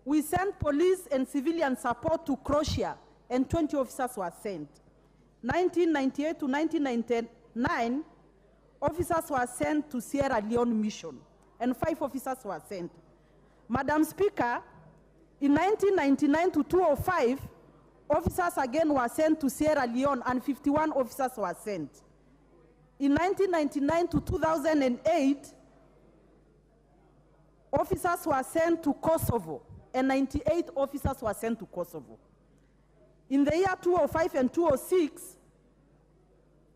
We sent police and civilian support to Croatia, and 20 officers were sent. 1998 to 1999, officers were sent to Sierra Leone mission, and 5 officers were sent. Madam Speaker, in 1999 to 2005, officers again were sent to Sierra Leone, and 51 officers were sent. In 1999 to 2008, officers were sent to Kosovo, and 98 officers were sent to Kosovo. In the year 2005 and 2006,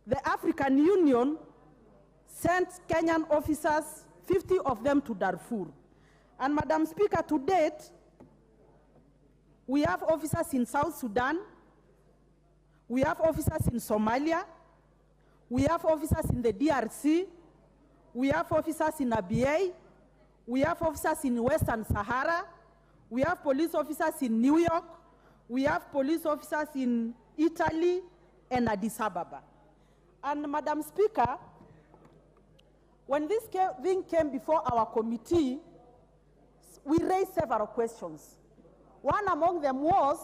the African Union sent Kenyan officers, 50 of them to Darfur. And Madam Speaker, to date, we have officers in South Sudan, we have officers in Somalia, we have officers in the DRC, we have officers in ABA, we have officers in Western Sahara, we have police officers in New York, we have police officers in Italy and Addis Ababa. And Madam Speaker, when this thing came before our committee, we raised several questions. One among them was,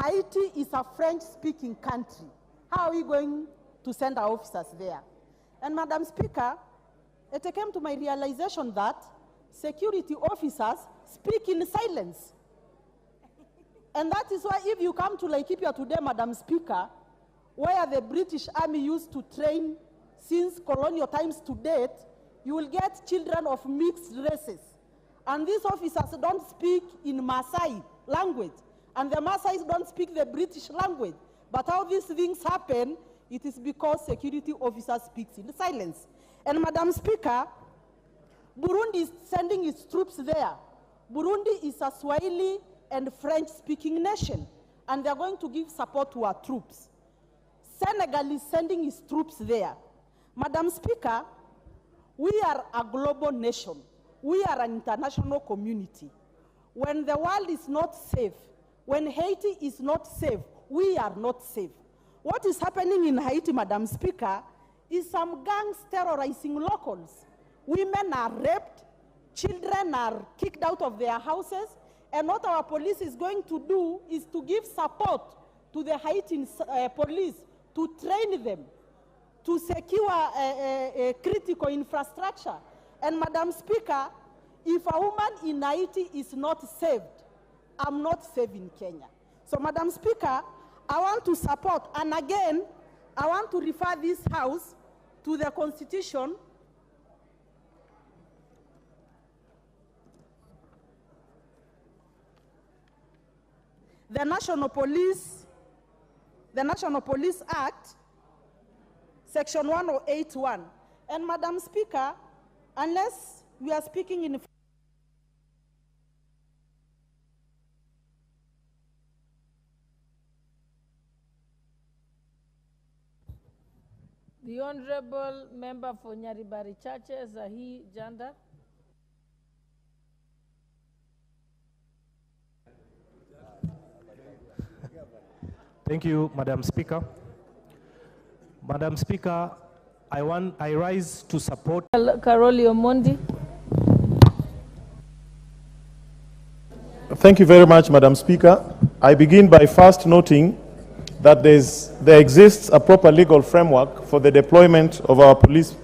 Haiti is a French-speaking country. How are we going to send our officers there? And Madam Speaker, it came to my realization that security officers speak in silence. And that is why if you come to Laikipia today, Madam Speaker, where the British Army used to train since colonial times to date, you will get children of mixed races. And these officers don't speak in Maasai language, and the Maasais don't speak the British language. But how these things happen, it is because security officers speak in silence. And Madam Speaker, Burundi is sending its troops there. Burundi is a Swahili and French-speaking nation, and they're going to give support to our troops. Senegal is sending its troops there. Madam Speaker, we are a global nation. We are an international community. When the world is not safe, when Haiti is not safe, we are not safe. What is happening in Haiti, Madam Speaker, is some gangs terrorizing locals. Women are raped, children are kicked out of their houses, and what our police is going to do is to give support to the Haitian police to train them, to secure critical infrastructure. And Madam Speaker, if a woman in Haiti is not saved, I'm not safe in Kenya. So Madam Speaker, I want to support, and again, I want to refer this House to the Constitution, the National Police Act, Section 1081. And Madam Speaker, unless we are speaking in the Honorable Member for Nyaribari Chache, Zahi Janda. Thank you, Madam Speaker. Madam Speaker, I rise to support Karoli Omondi. Thank you very much, Madam Speaker. I begin by first noting that there exists a proper legal framework for the deployment of our police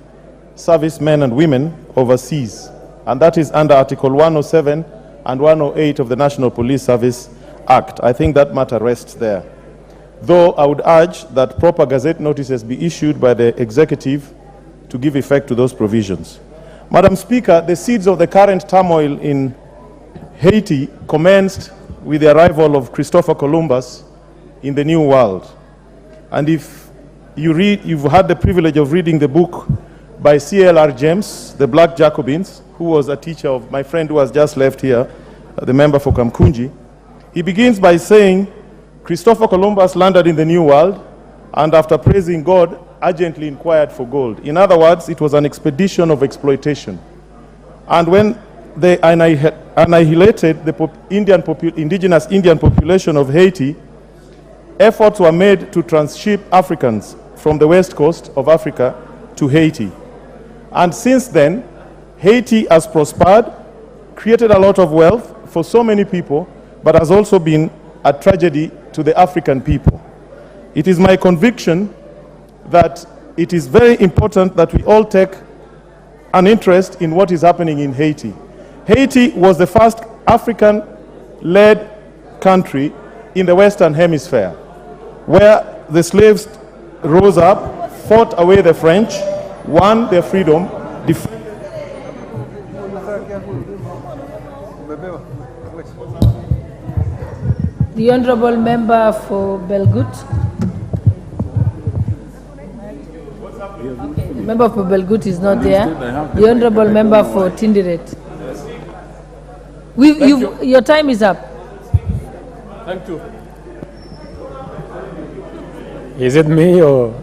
service men and women overseas, and that is under Article 107 and 108 of the National Police Service Act. I think that matter rests there. Though I would urge that proper gazette notices be issued by the executive to give effect to those provisions. Madam Speaker, the seeds of the current turmoil in Haiti commenced with the arrival of Christopher Columbus in the New World. And if you've had the privilege of reading the book by C.L.R. James, The Black Jacobins, who was a teacher of my friend who has just left here, the member for Kamkunji, he begins by saying, Christopher Columbus landed in the New World, and after praising God, urgently inquired for gold. In other words, it was an expedition of exploitation. And when they annihilated the indigenous Indian population of Haiti, efforts were made to transship Africans from the west coast of Africa to Haiti. And since then, Haiti has prospered, created a lot of wealth, for so many people, but has also been a tragedy to the African people. It is my conviction that it is very important that we all take an interest in what is happening in Haiti. Haiti was the first African-led country in the Western Hemisphere, where the slaves rose up, fought away the French, won their freedom, The Honorable Member for Belgut. Okay, the member for Belgut is not there. The Honorable Member for Tindiret. Your time is up. Thank you. Is it me or?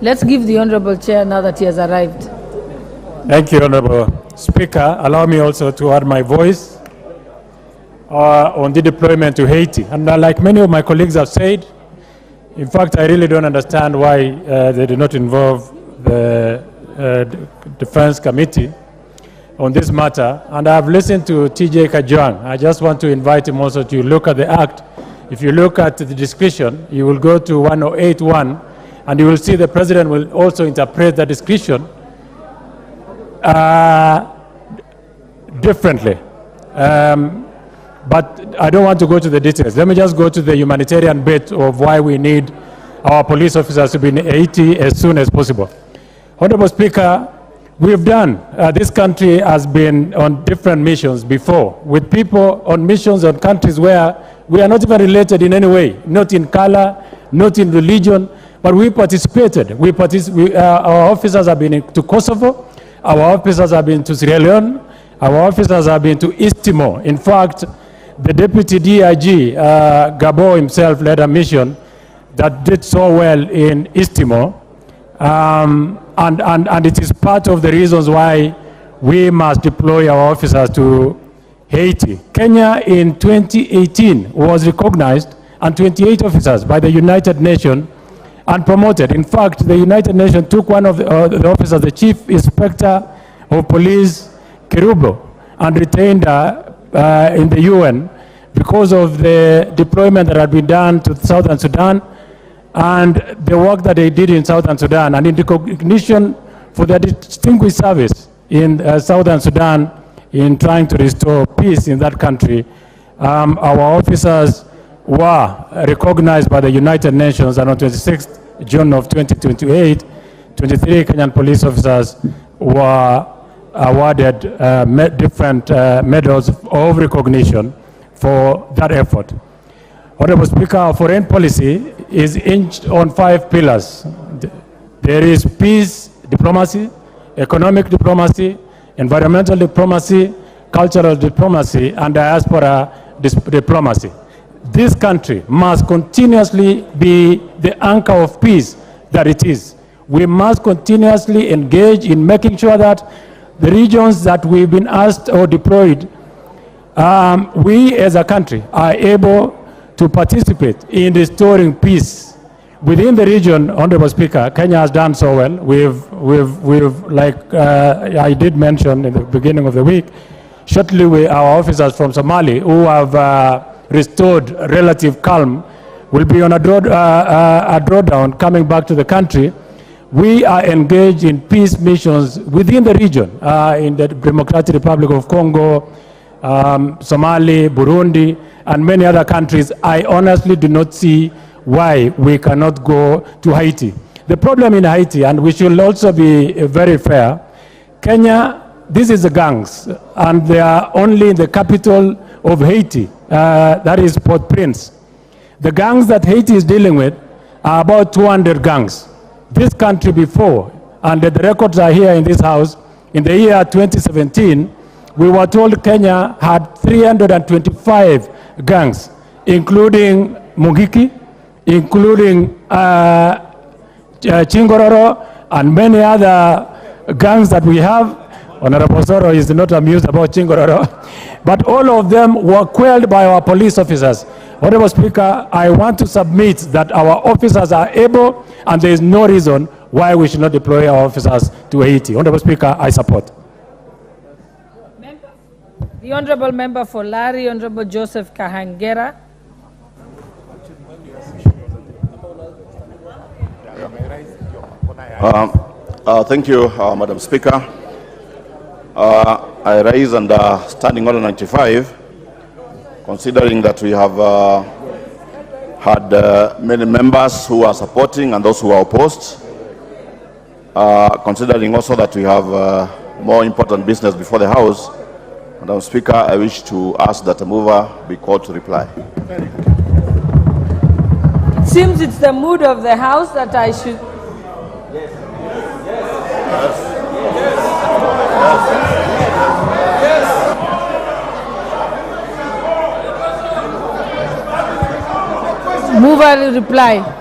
Let's give the Honorable Chair now that he has arrived. Thank you, Honorable Speaker. Allow me also to add my voice on the deployment to Haiti. And like many of my colleagues have said, in fact, I really don't understand why they did not involve the Defense Committee on this matter. And I've listened to TJ Kajwang. I just want to invite him also to look at the act. If you look at the discretion, you will go to 1081, and you will see the President will also interpret the discretion differently. But I don't want to go to the details. Let me just go to the humanitarian bit of why we need our police officers to be in Haiti as soon as possible. Honorable Speaker, we've done, this country has been on different missions before, with people on missions on countries where we are not even related in any way, not in color, not in religion, but we participated. Our officers have been to Kosovo, our officers have been to Sierra Leone, our officers have been to East Timor. In fact, the Deputy DIG, Gabo himself, led a mission that did so well in East Timor. And it is part of the reasons why we must deploy our officers to Haiti. Kenya in 2018 was recognized, and 28 officers by the United Nations, and promoted. In fact, the United Nations took one of the officers, the Chief Inspector of Police, Kerubo, and retained in the UN because of the deployment that had been done to Southern Sudan and the work that they did in Southern Sudan, and in recognition for their distinguished service in Southern Sudan in trying to restore peace in that country. Our officers were recognized by the United Nations, and on 26th June of 2028, 23 Kenyan police officers were awarded different medals of recognition for that effort. Honorable Speaker, our foreign policy is hinged on 5 pillars. There is peace diplomacy, economic diplomacy, environmental diplomacy, cultural diplomacy, and diaspora diplomacy. This country must continuously be the anchor of peace that it is. We must continuously engage in making sure that the regions that we've been asked or deployed, we as a country are able to participate in restoring peace within the region. Honorable Speaker, Kenya has done so well. We've like I did mention in the beginning of the week, shortly our officers from Somali who have restored relative calm will be on a drawdown coming back to the country. We are engaged in peace missions within the region, in the Democratic Republic of Congo, Somali, Burundi, and many other countries. I honestly do not see why we cannot go to Haiti. The problem in Haiti, and we should also be very fair, Kenya, this is the gangs, and they are only in the capital of Haiti, that is Port-au-Prince. The gangs that Haiti is dealing with are about 200 gangs. This country before, and the records are here in this house, in the year 2017, we were told Kenya had 325 gangs, including Mungiki, including Chingororo, and many other gangs that we have. Honorable Soro is not amused about Chingororo, but all of them were quelled by our police officers. Honorable Speaker, I want to submit that our officers are able, and there is no reason why we should not deploy our officers to Haiti. Honorable Speaker, I support. The Honorable Member for Lari, Honorable Joseph Kahangera. Thank you, Madam Speaker. I raise under Standing Order 95, considering that we have had many members who are supporting and those who are opposed, considering also that we have more important business before the House. Madam Speaker, I wish to ask that the mover be called to reply. It seems it's the mood of the House that I should... Mover will reply.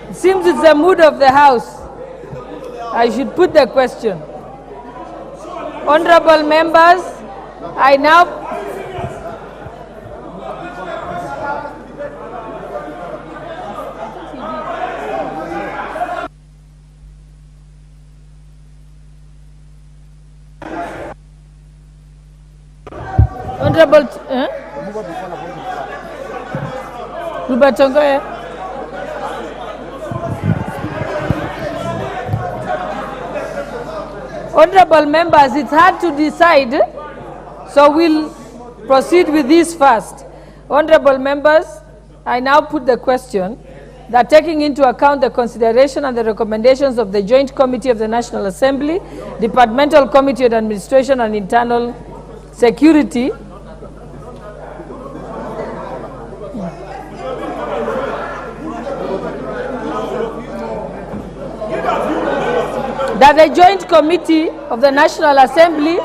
It seems it's the mood of the House. I should put the question. Honorable members, I now... Honorable... Rubatongoye. Honorable members, it's hard to decide, so we'll proceed with this first. Honorable members, I now put the question that taking into account the consideration and the recommendations of the Joint Committee of the National Assembly, Departmental Committee on Administration and Internal Security, that the Joint Committee of the National Assembly,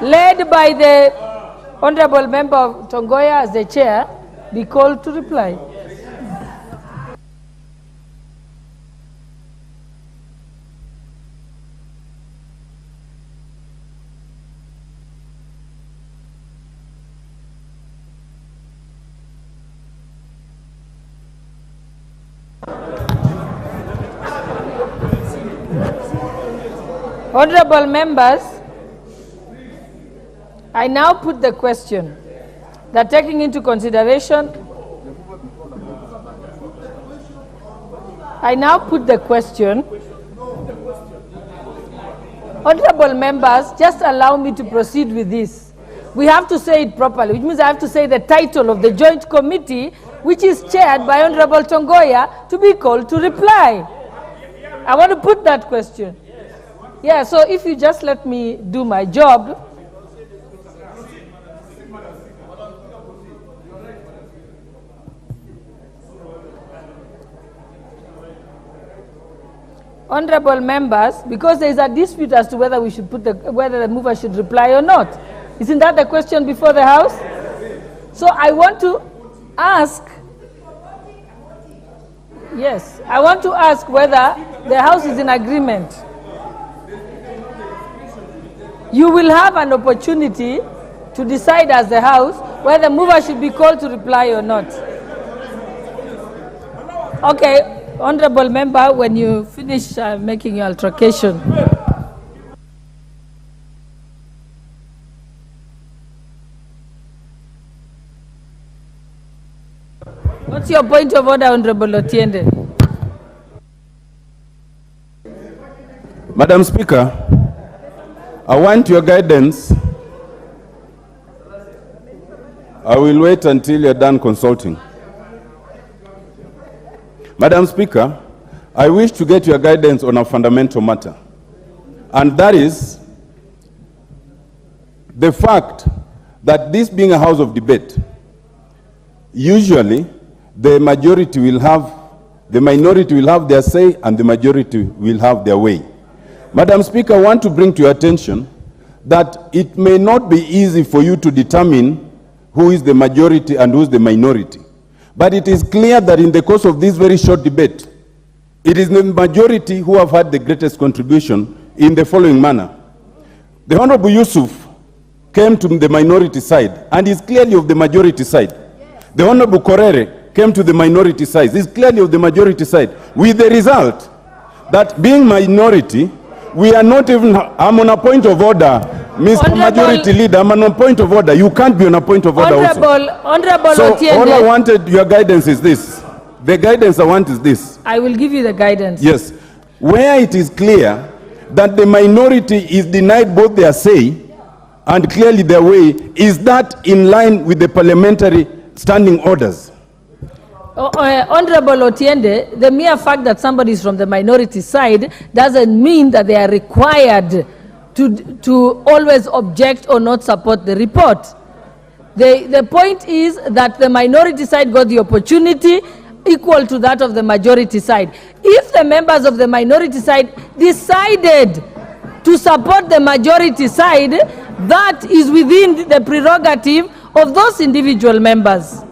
led by the Honorable Member of Tongoya as the chair, be called to reply. Honorable members, I now put the question that taking into consideration, Honorable members, just allow me to proceed with this. We have to say it properly, which means I have to say the title of the Joint Committee, which is chaired by Honorable Tongoya, to be called to reply. I want to put that question. Yeah, so if you just let me do my job. Honorable members, because there is a dispute as to whether we should put whether the mover should reply or not. Isn't that the question before the House? So I want to ask, yes, I want to ask whether the House is in agreement. You will have an opportunity to decide as the House whether the mover should be called to reply or not. Okay, Honorable Member, when you finish making your altercation. What's your point of order, Honorable Otiende? Madam Speaker, I want your guidance. I will wait until you're done consulting. Madam Speaker, I wish to get your guidance on a fundamental matter, and that is the fact that this being a house of debate, usually the minority will have their say and the majority will have their way. Madam Speaker, I want to bring to your attention that it may not be easy for you to determine who is the majority and who is the minority. But it is clear that in the course of this very short debate, it is the majority who have had the greatest contribution in the following manner. The Honorable Yusuf came to the minority side and is clearly of the majority side. The Honorable Korere came to the minority side, is clearly of the majority side, with the result that being minority, we are not even, I'm on a point of order, Mr. Majority Leader, I'm on a point of order. You can't be on a point of order Honorable so Otiende. All I wanted, your guidance is this. The guidance I want is this. I will give you the guidance. Yes. Where it is clear that the minority is denied both their say and clearly their way, is that in line with the parliamentary standing orders? Honorable Otiende, the mere fact that somebody is from the minority side doesn't mean that they are required to always object or not support the report. The point is that the minority side got the opportunity equal to that of the majority side. If the members of the minority side decided to support the majority side, that is within the prerogative of those individual members.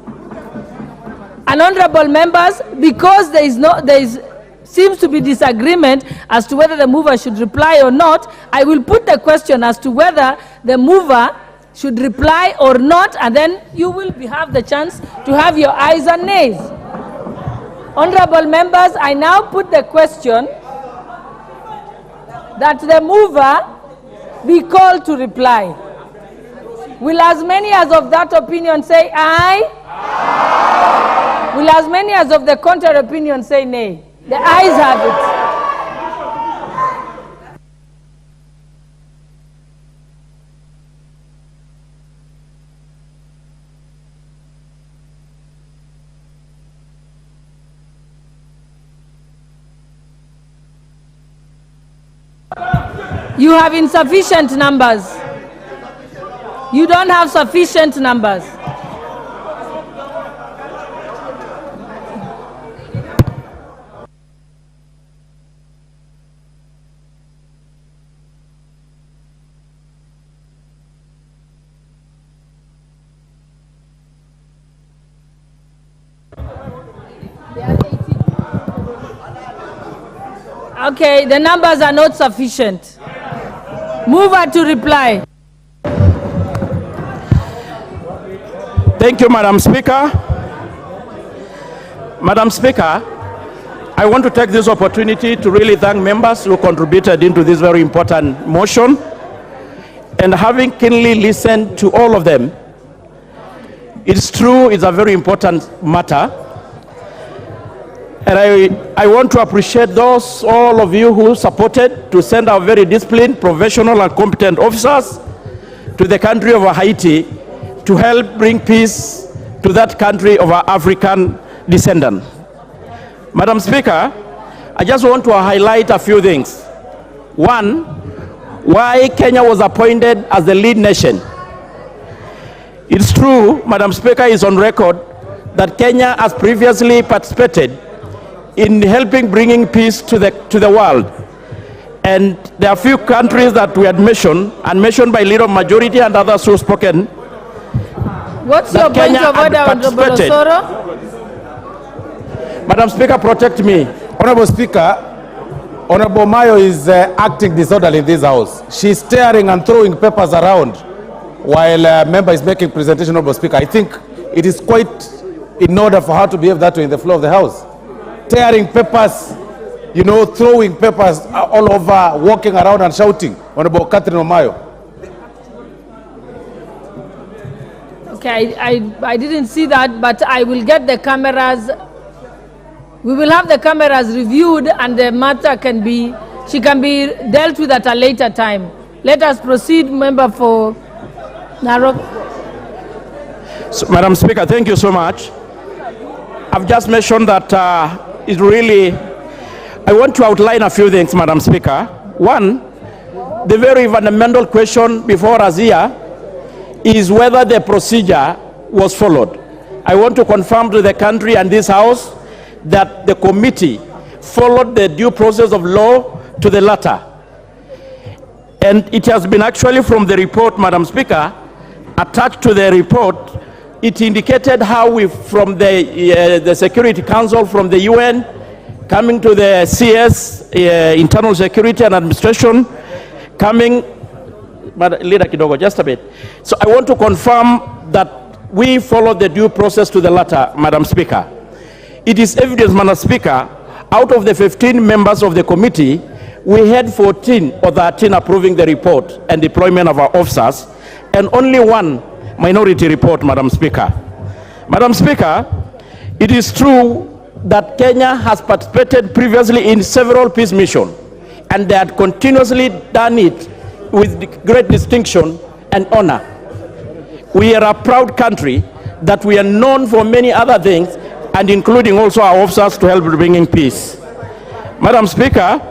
And honorable members, because seems to be disagreement as to whether the mover should reply or not, I will put the question as to whether the mover should reply or not, and then you will have the chance to have your ayes and nays. Honorable members, I now put the question that the mover be called to reply. Will as many as of that opinion say aye? Aye. Will as many as of the contrary opinion say nay? The ayes have it. You have insufficient numbers. You don't have sufficient numbers. Okay, the numbers are not sufficient. Mover to reply. Thank you, Madam Speaker. Madam Speaker, I want to take this opportunity to really thank members who contributed into this very important motion. And having keenly listened to all of them, it's true, it's a very important matter. And I want to appreciate all of you who supported to send our very disciplined, professional, and competent officers to the country of Haiti to help bring peace to that country of our African descendant. Madam Speaker, I just want to highlight a few things. One, why Kenya was appointed as the lead nation. It's true, Madam Speaker, is on record that Kenya has previously participated in helping bringing peace to the world. And there are a few countries that we had mentioned, and mentioned by Leader Majority and others who have spoken. What's your point of order, Honorable Osoro? Madam Speaker, protect me. Honorable Speaker, Honorable Mayo is acting disorderly in this house. She's tearing and throwing papers around while a member is making presentation, Honorable Speaker. I think it is quite in order for her to behave that way in the floor of the house. Tearing papers, you know, throwing papers all over, walking around and shouting. Honorable Catherine Omayo. Okay, I didn't see that, but I will get the cameras. We will have the cameras reviewed, and the matter she can be dealt with at a later time. Let us proceed, member for Narok. So, Madam Speaker, thank you so much. I've just mentioned that I want to outline a few things, Madam Speaker. One, the very fundamental question before us here is whether the procedure was followed. I want to confirm to the country and this House that the committee followed the due process of law to the letter. And it has been actually from the report, Madam Speaker, attached to the report, it indicated how we, from the Security Council, from the UN, coming to the CS, Internal Security and Administration, coming, leader kidogo, just a bit. So I want to confirm that we follow the due process to the latter, Madam Speaker. It is evidence, Madam Speaker, out of the 15 members of the committee, we had 14 or 13 approving the report and deployment of our officers, and only one minority report, Madam Speaker. Madam Speaker, it is true that Kenya has participated previously in several peace missions, and they had continuously done it with great distinction and honor. We are a proud country that we are known for many other things, and including also our officers to help bringing peace. Madam Speaker,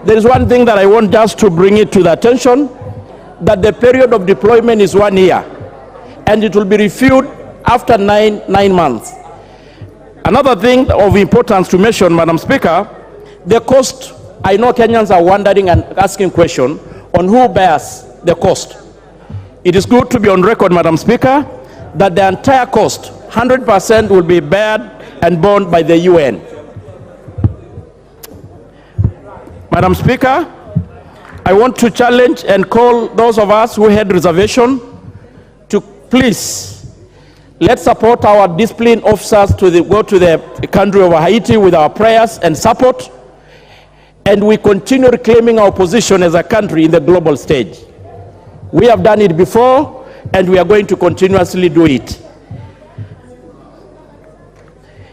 there is one thing that I want just to bring it to the attention, that the period of deployment is 1 year, and it will be reviewed after nine months. Another thing of importance to mention, Madam Speaker, the cost. I know Kenyans are wondering and asking questions on who bears the cost. It is good to be on record, Madam Speaker, that the entire cost, 100%, will be bared and borne by the UN. Madam Speaker, I want to challenge and call those of us who had reservation to please, let's support our disciplined officers to go to the country of Haiti with our prayers and support, and we continue reclaiming our position as a country in the global stage. We have done it before, and we are going to continuously do it.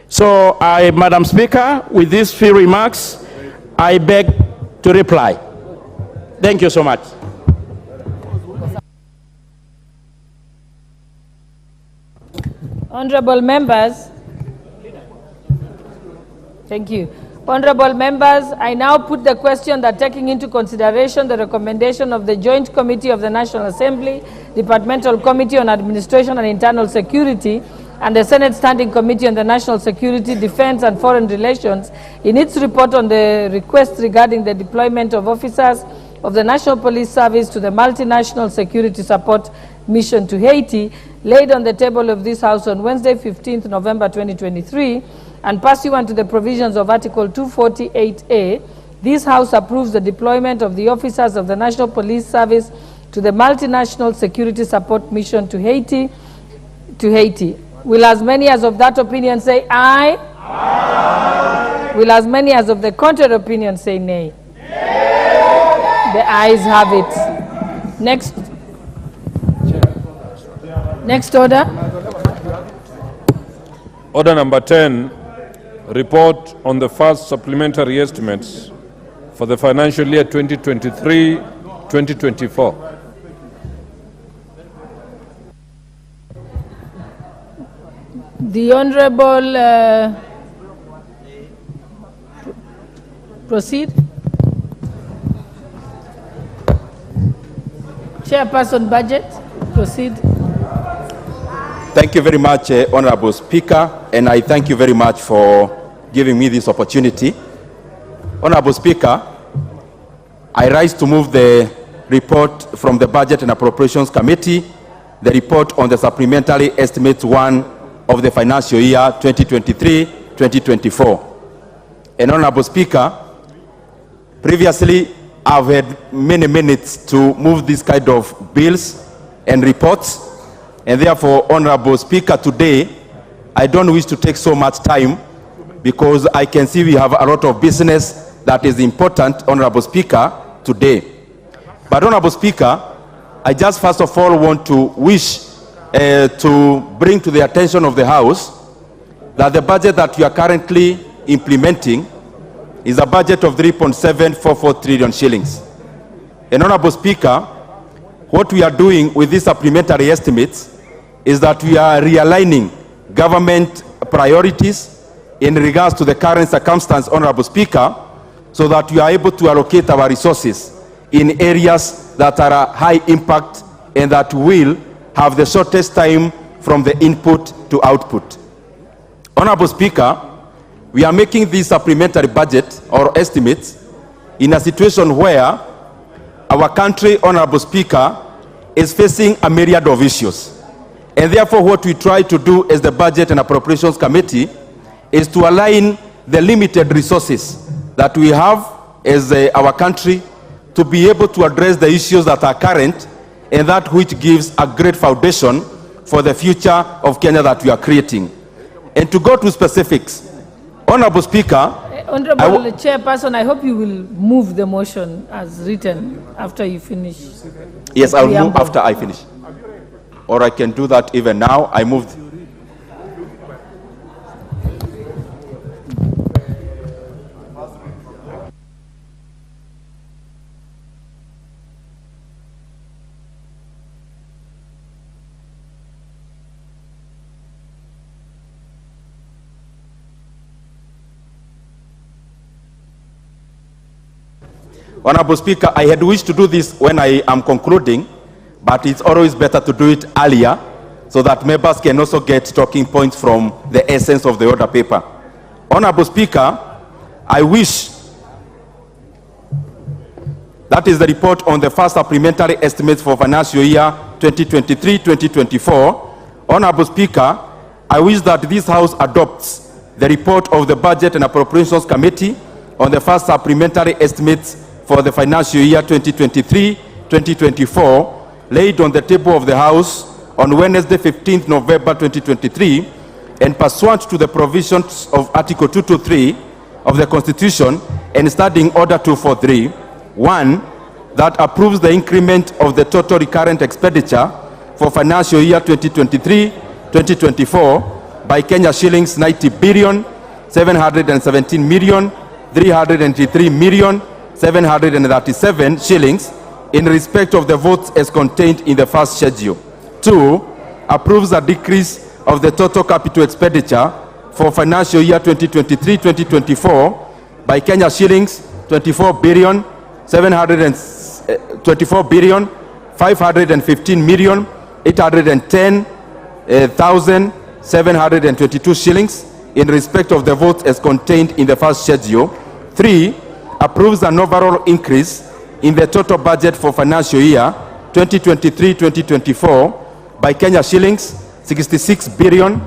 So, Madam Speaker, with these few remarks, I beg to reply. Thank you so much. Honorable members, thank you. Honorable members, I now put the question that taking into consideration the recommendation of the Joint Committee of the National Assembly, Departmental Committee on Administration and Internal Security, and the Senate Standing Committee on the National Security, Defense and Foreign Relations, in its report on the request regarding the deployment of officers of the National Police Service to the Multinational Security Support Mission to Haiti, laid on the table of this House on Wednesday, 15th November 2023, and pursuant to the provisions of Article 248A, this House approves the deployment of the officers of the National Police Service to the Multinational Security Support Mission to Haiti. Will as many as of that opinion say aye? Aye. Will as many as of the contrary opinion say nay? Nay. The ayes have it. Next order. Order number 10, report on the first supplementary estimates for the financial year 2023-2024. The Honorable proceed. Chairperson Budget, proceed. Thank you very much, Honorable Speaker, and I thank you very much for giving me this opportunity. Honorable Speaker, I rise to move the report from the Budget and Appropriations Committee, the report on the supplementary estimates 1 of the financial year 2023-2024. And Honorable Speaker, previously I've had many minutes to move this kind of bills and reports, and therefore, Honorable Speaker, today I don't wish to take so much time because I can see we have a lot of business that is important, Honorable Speaker, today. But Honorable Speaker, I just first of all want to wish to bring to the attention of the House that the budget that you are currently implementing is a budget of 3.744 trillion shillings. And Honorable Speaker, what we are doing with these supplementary estimates is that we are realigning government priorities in regards to the current circumstance, Honorable Speaker, so that we are able to allocate our resources in areas that are a high impact and that will have the shortest time from the input to output. Honorable Speaker, we are making this supplementary budget or estimates in a situation where our country, Honorable Speaker, is facing a myriad of issues. And therefore, what we try to do as the Budget and Appropriations Committee is to align the limited resources that we have as our country to be able to address the issues that are current and that which gives a great foundation for the future of Kenya that we are creating. And to go to specifics, Honorable Speaker, Honorable Chairperson, I hope you will move the motion as written after you finish. Yes, I'll move after I finish. Or I can do that even now. I moved. Honorable Speaker, I had wished to do this when I am concluding, but it's always better to do it earlier so that members can also get talking points from the essence of the order paper. Honorable Speaker, I wish, that is the report on the first supplementary estimates for financial year 2023-2024. Honorable Speaker, I wish that this House adopts the report of the Budget and Appropriations Committee on the first supplementary estimates for the financial year 2023-2024, laid on the table of the House on Wednesday, 15th November 2023, and pursuant to the provisions of Article 223 of the Constitution and Standing Order 243, 1, that approves the increment of the total recurrent expenditure for financial year 2023-2024 by Kenya shillings 90 billion 717 million 303 million 737 shillings in respect of the votes as contained in the first schedule. 2, approves a decrease of the total capital expenditure for financial year 2023-2024 by Kenya shillings 24 billion 515 million 810,722 shillings in respect of the votes as contained in the first schedule. 3, approves an overall increase in the total budget for financial year 2023-2024 by Kenya shillings 66 billion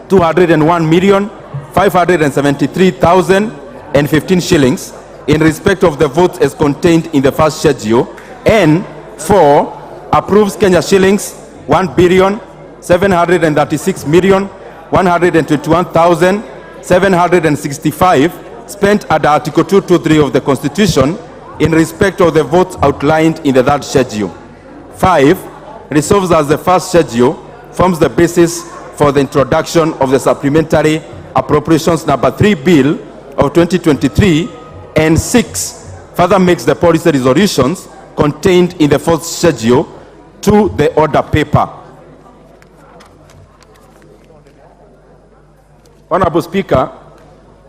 201 million 573,015 shillings in respect of the votes as contained in the first schedule. And 4, approves Kenya shillings 1 billion 736 million 121,765 spent under Article 223 of the Constitution in respect of the votes outlined in the third schedule. 5, resolves as the first schedule forms the basis for the introduction of the Supplementary Appropriations Number 3 Bill of 2023, and 6, further makes the policy resolutions contained in the fourth schedule to the order paper. Honorable Speaker,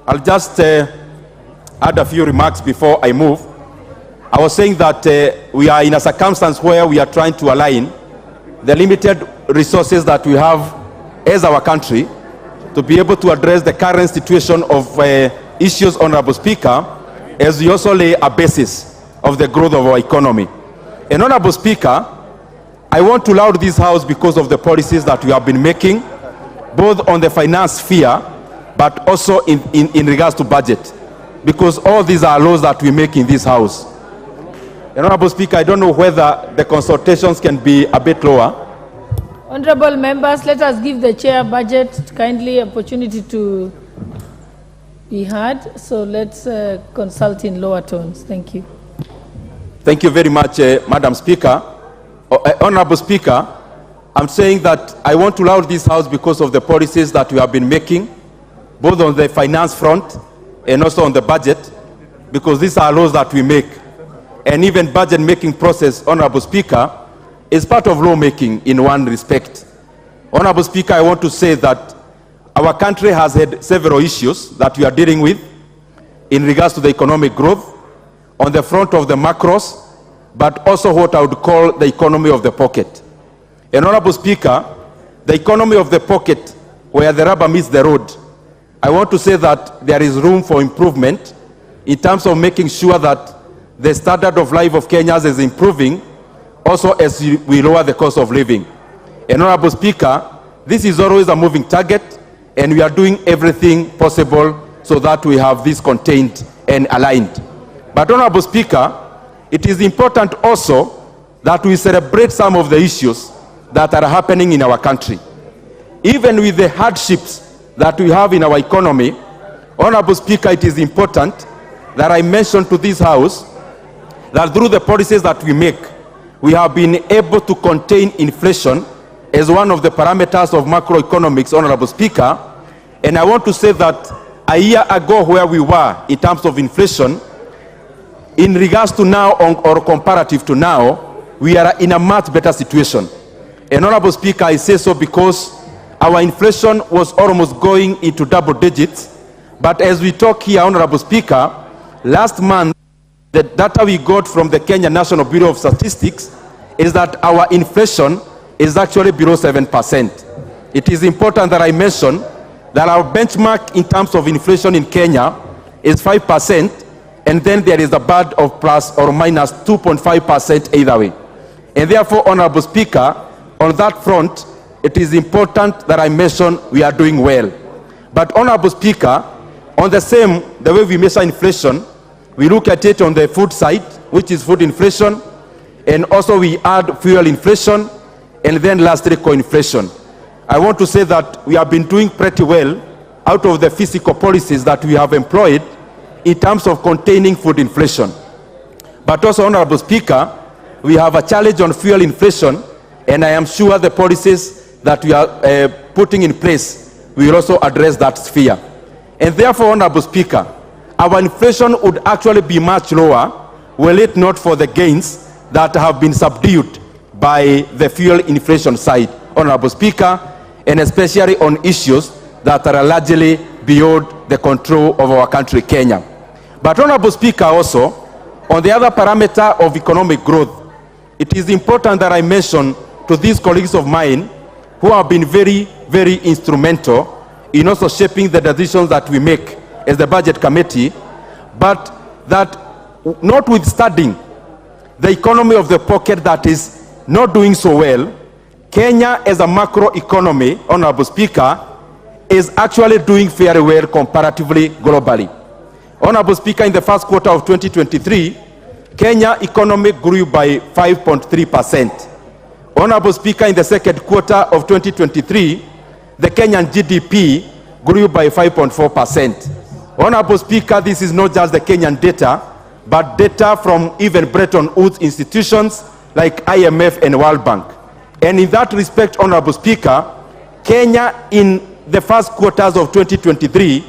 I'll just add a few remarks before I move. I was saying that we are in a circumstance where we are trying to align the limited resources that we have as our country to be able to address the current situation of issues, Honorable Speaker, as we also lay a basis of the growth of our economy. And Honorable Speaker, I want to laud this House because of the policies that we have been making, both on the finance sphere, but also in regards to budget, because all these are laws that we make in this House. And Honorable Speaker, I don't know whether the consultations can be a bit lower. Honorable members, let us give the chair budget kindly opportunity to be heard. So let's consult in lower tones. Thank you. Thank you very much, Madam Speaker. Honorable Speaker, I'm saying that I want to laud this House because of the policies that we have been making, both on the finance front and also on the budget, because these are laws that we make. And even budget making process, Honorable Speaker, is part of lawmaking in one respect. Honorable Speaker, I want to say that our country has had several issues that we are dealing with in regards to the economic growth, on the front of the macros, but also what I would call the economy of the pocket. And Honorable Speaker, the economy of the pocket, where the rubber meets the road, I want to say that there is room for improvement in terms of making sure that the standard of life of Kenyans is improving, also as we lower the cost of living. And Honorable Speaker, this is always a moving target, and we are doing everything possible so that we have this contained and aligned. But Honorable Speaker, it is important also that we celebrate some of the issues that are happening in our country. Even with the hardships that we have in our economy, Honorable Speaker, it is important that I mention to this House that through the policies that we make, we have been able to contain inflation as one of the parameters of macroeconomics, Honorable Speaker. And I want to say that a year ago where we were in terms of inflation, in regards to now or comparative to now, we are in a much better situation. And Honorable Speaker, I say so because our inflation was almost going into double digits. But as we talk here, Honorable Speaker, last month, the data we got from the Kenya National Bureau of Statistics is that our inflation is actually below 7%. It is important that I mention that our benchmark in terms of inflation in Kenya is 5%, and then there is a band of plus or minus 2.5% either way. And therefore, Honorable Speaker, on that front, it is important that I mention we are doing well. But Honorable Speaker, on the way we measure inflation, we look at it on the food side, which is food inflation, and also we add fuel inflation, and then lastly, co-inflation. I want to say that we have been doing pretty well out of the fiscal policies that we have employed in terms of containing food inflation. But also, Honorable Speaker, we have a challenge on fuel inflation, and I am sure the policies that we are putting in place will also address that sphere. And therefore, Honorable Speaker, our inflation would actually be much lower were it not for the gains that have been subdued by the fuel inflation side, Honorable Speaker, and especially on issues that are largely beyond the control of our country, Kenya. But Honorable Speaker, also, on the other parameter of economic growth, it is important that I mention to these colleagues of mine who have been very, very instrumental in also shaping the decisions that we make as the Budget Committee, but that notwithstanding the economy of the pocket that is not doing so well, Kenya as a macro economy, Honorable Speaker, is actually doing very well comparatively globally. Honorable Speaker, in the first quarter of 2023, Kenya economy grew by 5.3%. Honorable Speaker, in the second quarter of 2023, the Kenyan GDP grew by 5.4%. Honorable Speaker, this is not just the Kenyan data, but data from even Bretton Woods institutions like IMF and World Bank. And in that respect, Honorable Speaker, Kenya in the first quarters of 2023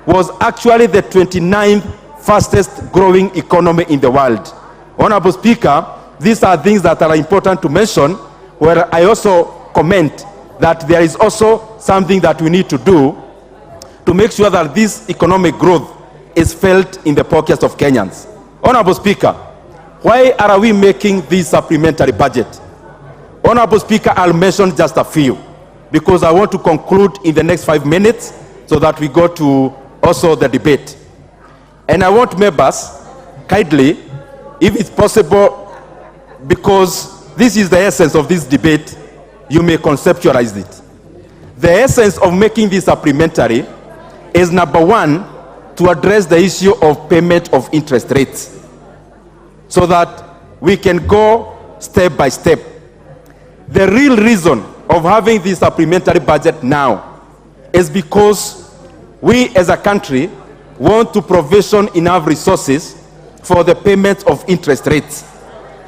was actually the 29th fastest growing economy in the world. Honorable Speaker, these are things that are important to mention, where I also comment that there is also something that we need to do to make sure that this economic growth is felt in the pockets of Kenyans. Honorable Speaker, why are we making this supplementary budget? Honorable Speaker, I'll mention just a few, because I want to conclude in the next 5 minutes so that we go to also the debate. And I want members, kindly, if it's possible, because this is the essence of this debate, you may conceptualize it. The essence of making this supplementary is, number one, to address the issue of payment of interest rates so that we can go step by step. The real reason of having this supplementary budget now is because we as a country want to provision enough resources for the payment of interest rates.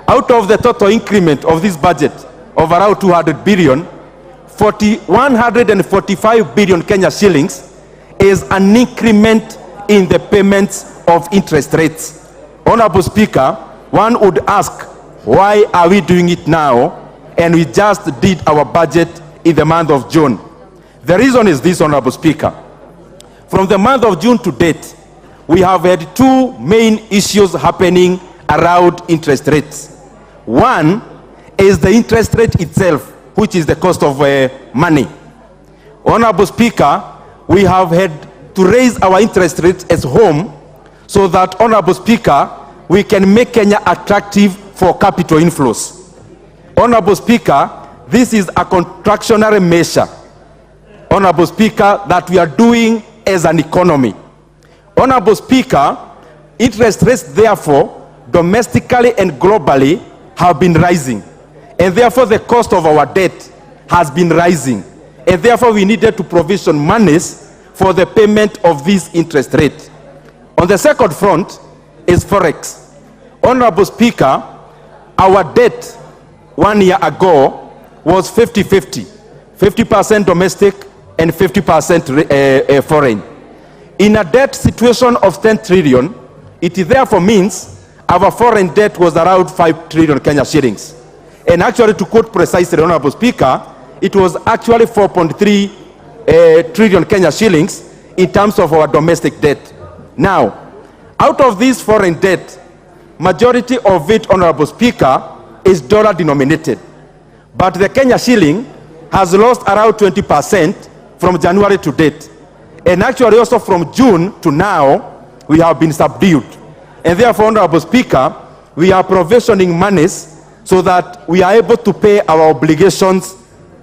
Out of the total increment of this budget of around 200 billion, 145 billion Kenya shillings is an increment in the payments of interest rates. Honorable Speaker, one would ask, why are we doing it now? And we just did our budget in the month of June. The reason is this, Honorable Speaker. From the month of June to date, we have had two main issues happening around interest rates. One is the interest rate itself, which is the cost of money. Honorable Speaker, we have had to raise our interest rates as home so that, Honorable Speaker, we can make Kenya attractive for capital inflows. Honorable Speaker, this is a contractionary measure, Honorable Speaker, that we are doing as an economy. Honorable Speaker, interest rates, therefore, domestically and globally have been rising. And therefore, the cost of our debt has been rising. And therefore, we needed to provision monies for the payment of this interest rate. On the second front is Forex. Honorable Speaker, our debt 1 year ago was 50-50, 50% domestic and 50% foreign. In a debt situation of 10 trillion, it therefore means our foreign debt was around 5 trillion Kenya shillings. And actually, to quote precisely, Honorable Speaker, it was actually 4.3 trillion Kenya shillings in terms of our domestic debt. Now, out of this foreign debt, majority of it, Honorable Speaker, is dollar denominated. But the Kenya shilling has lost around 20% from January to date. And actually also from June to now, we have been subdued. And therefore, Honorable Speaker, we are provisioning monies so that we are able to pay our obligations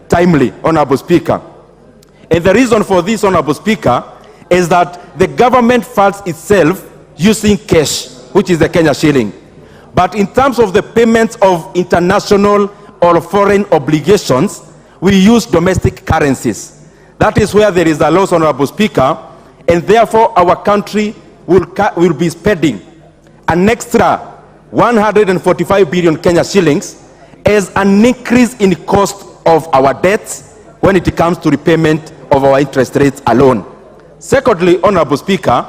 timely, Honorable Speaker. And the reason for this, Honorable Speaker, is that the government funds itself using cash, which is the Kenya shilling. But in terms of the payments of international or foreign obligations, we use domestic currencies. That is where there is a loss, Honorable Speaker, and therefore our country will be spending an extra 145 billion Kenya shillings as an increase in cost of our debts when it comes to repayment of our interest rates alone. Secondly, Honorable Speaker,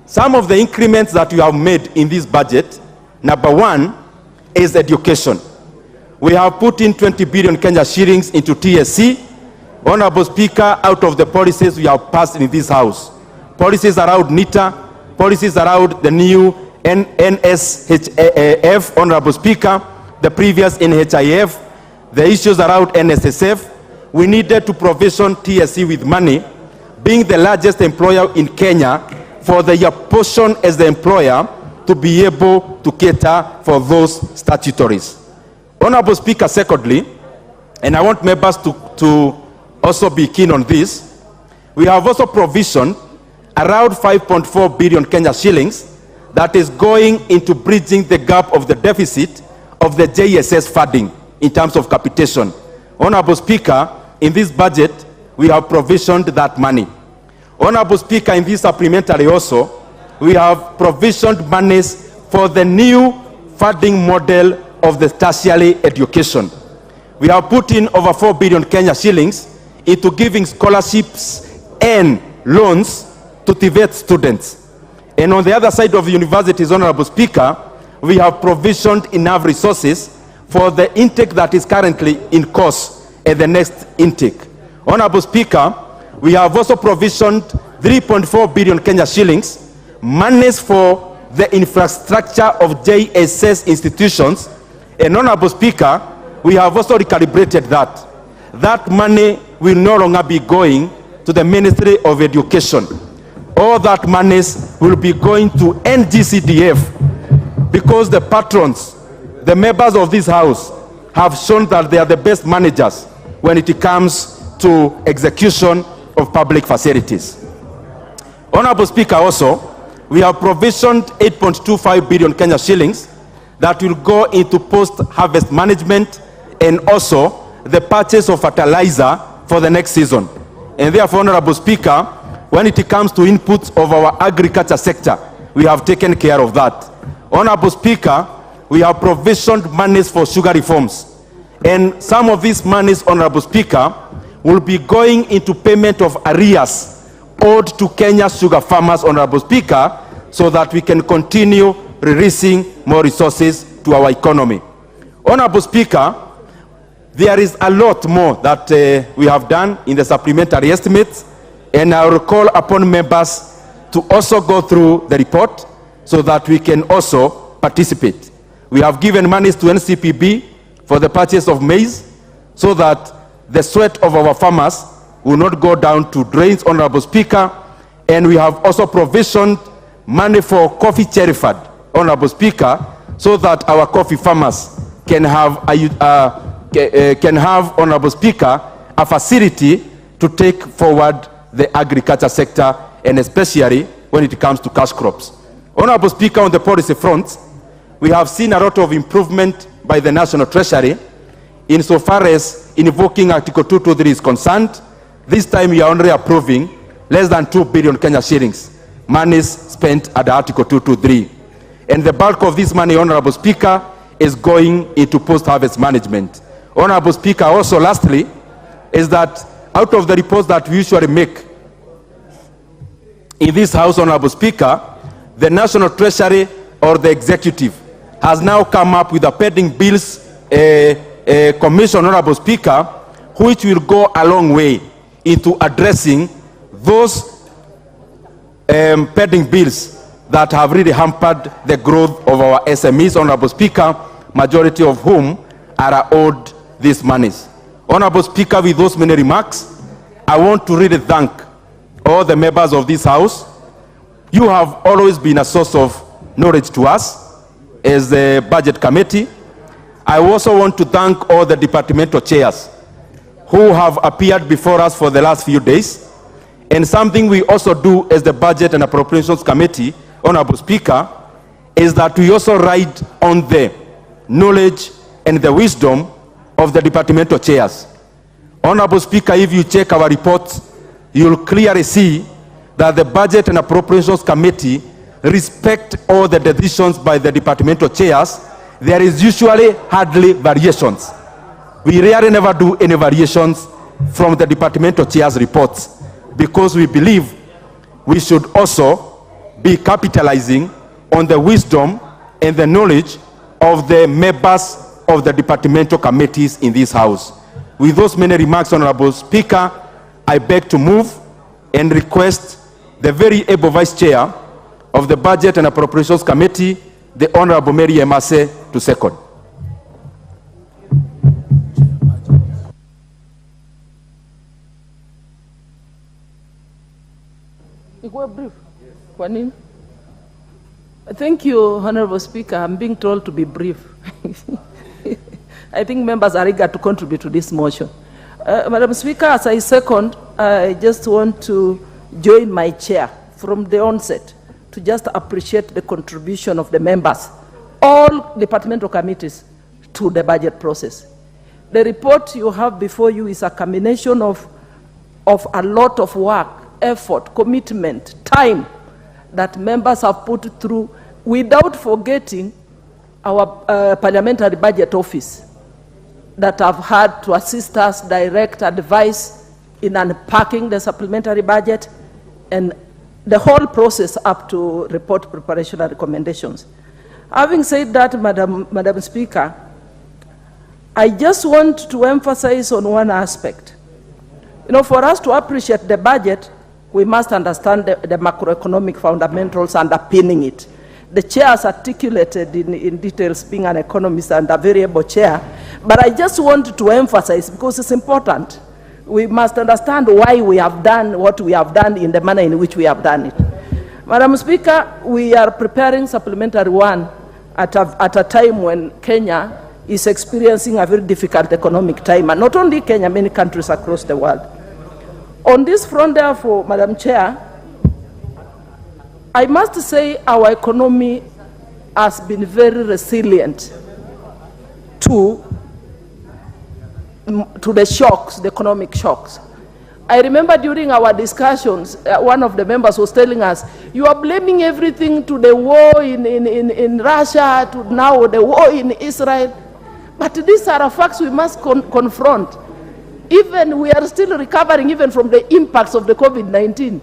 some of the increments that you have made in this budget, number one is education. We have put in 20 billion Kenya shillings into TSC. Honorable Speaker, out of the policies we have passed in this House, policies around NITA, policies around the new NSHF, Honorable Speaker, the previous NHIF, the issues around NSSF, we needed to provision TSC with money, being the largest employer in Kenya, for the portion as the employer to be able to cater for those statutories. Honorable Speaker, secondly, and I want members to also be keen on this, we have also provisioned around 5.4 billion Kenya shillings that is going into bridging the gap of the deficit of the JSS funding in terms of capitation. Honorable Speaker, in this budget, we have provisioned that money. Honorable Speaker, in this supplementary also, we have provisioned monies for the new funding model of the tertiary education. We have put in over 4 billion Kenya shillings into giving scholarships and loans to TVET students. And on the other side of the universities, Honorable Speaker, we have provisioned enough resources for the intake that is currently in course at the next intake. Honorable Speaker, we have also provisioned 3.4 billion Kenya shillings, monies for the infrastructure of JSS institutions. And Honorable Speaker, we have also recalibrated that. That money will no longer be going to the Ministry of Education. All that monies will be going to NGCDF, because the patrons, the members of this House, have shown that they are the best managers when it comes to execution of public facilities. Honorable Speaker, also, we have provisioned 8.25 billion Kenya shillings that will go into post-harvest management and also the purchase of fertilizer for the next season. And therefore, Honorable Speaker, when it comes to inputs of our agriculture sector, we have taken care of that. Honorable Speaker, we have provisioned monies for sugar reforms. And some of these monies, Honorable Speaker, will be going into payment of arrears owed to Kenya sugar farmers, Honorable Speaker, so that we can continue releasing more resources to our economy. Honorable Speaker, there is a lot more that we have done in the supplementary estimates, and I will call upon members to also go through the report so that we can also participate. We have given monies to NCPB for the purchase of maize so that the sweat of our farmers will not go down to drains, Honorable Speaker. And we have also provisioned money for coffee cherry fund, Honorable Speaker, so that our coffee farmers can have, Honorable Speaker, a facility to take forward the agriculture sector, and especially when it comes to cash crops. Honorable Speaker, on the policy front, we have seen a lot of improvement by the National Treasury insofar as invoking Article 223 is concerned. This time we are only approving less than 2 billion Kenya shillings, monies spent at Article 223. And the bulk of this money, Honorable Speaker, is going into post-harvest management. Honorable Speaker, also lastly, is that out of the reports that we usually make in this House, Honorable Speaker, the National Treasury or the Executive has now come up with a pending bills commission, Honorable Speaker, which will go a long way into addressing those pending bills that have really hampered the growth of our SMEs, Honorable Speaker, majority of whom are owed these monies. Honorable Speaker, with those many remarks, I want to really thank all the members of this House. You have always been a source of knowledge to us as the Budget Committee. I also want to thank all the departmental chairs who have appeared before us for the last few days. And something we also do as the Budget and Appropriations Committee, Honorable Speaker, is that we also ride on the knowledge and the wisdom of the departmental chairs. Honorable Speaker, if you check our reports, you'll clearly see that the Budget and Appropriations Committee respect all the decisions by the departmental chairs. There is usually hardly variations. We rarely never do any variations from the departmental chairs' reports because we believe we should also be capitalizing on the wisdom and the knowledge of the members of the departmental committees in this House. With those many remarks, Honorable Speaker, I beg to move and request the very able Vice Chair of the Budget and Appropriations Committee, the Honorable Mary Emase, to second. Thank you, Honorable Speaker. I'm being told to be brief. I think members are eager to contribute to this motion. Madam Speaker, as I second, I just want to join my chair from the onset to just appreciate the contribution of the members, all departmental committees, to the budget process. The report you have before you is a combination of a lot of work, effort, commitment, time that members have put through without forgetting our parliamentary budget office that have had to assist us, direct advice in unpacking the supplementary budget and the whole process up to report preparation and recommendations. Having said that, Madam Speaker, I just want to emphasize on one aspect. You know, for us to appreciate the budget, we must understand the macroeconomic fundamentals underpinning it. The chair has articulated in details, being an economist and a very able chair, but I just want to emphasize, because it's important, we must understand why we have done what we have done in the manner in which we have done it. Madam Speaker, we are preparing supplementary one at a time when Kenya is experiencing a very difficult economic time, and not only Kenya, many countries across the world. On this front, therefore, Madam Chair, I must say our economy has been very resilient to the shocks, the economic shocks. I remember during our discussions, one of the members was telling us, you are blaming everything to the war in Russia, to now the war in Israel. But these are facts we must confront. Even we are still recovering even from the impacts of the COVID-19.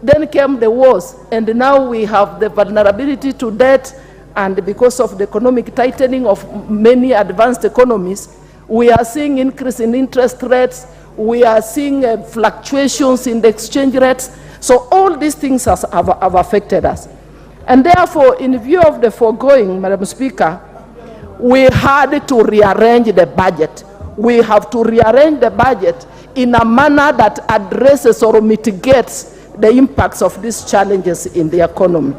Then came the wars, and now we have the vulnerability to debt, and because of the economic tightening of many advanced economies, we are seeing increase in interest rates, we are seeing fluctuations in the exchange rates. So all these things have affected us. And therefore, in view of the foregoing, Madam Speaker, we had to rearrange the budget. We have to rearrange the budget in a manner that addresses or mitigates the impacts of these challenges in the economy.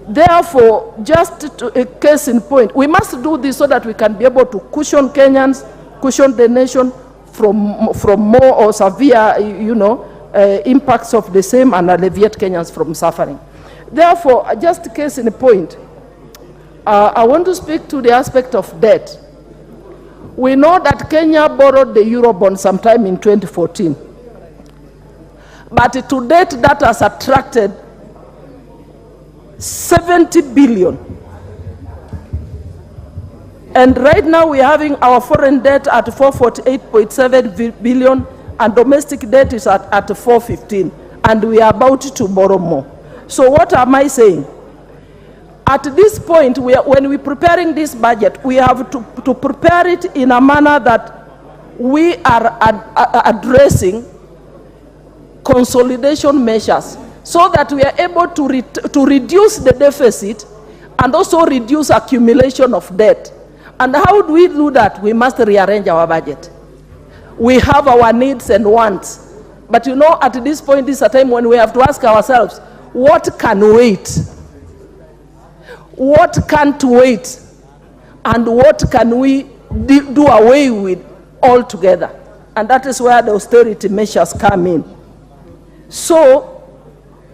Therefore, just a case in point, we must do this so that we can be able to cushion Kenyans, cushion the nation from more or severe, impacts of the same and alleviate Kenyans from suffering. Therefore, just a case in point, I want to speak to the aspect of debt. We know that Kenya borrowed the Eurobond sometime in 2014. But to date, that has attracted 70 billion. And right now we are having our foreign debt at 448.7 billion and domestic debt is at 415. And we are about to borrow more. So what am I saying? At this point, when we're preparing this budget, we have to prepare it in a manner that we are addressing consolidation measures so that we are able to reduce the deficit and also reduce accumulation of debt. And how do we do that? We must rearrange our budget. We have our needs and wants. But you know, at this point, this is a time when we have to ask ourselves, what can wait? What can't wait? And what can we do away with altogether? And that is where the austerity measures come in. So,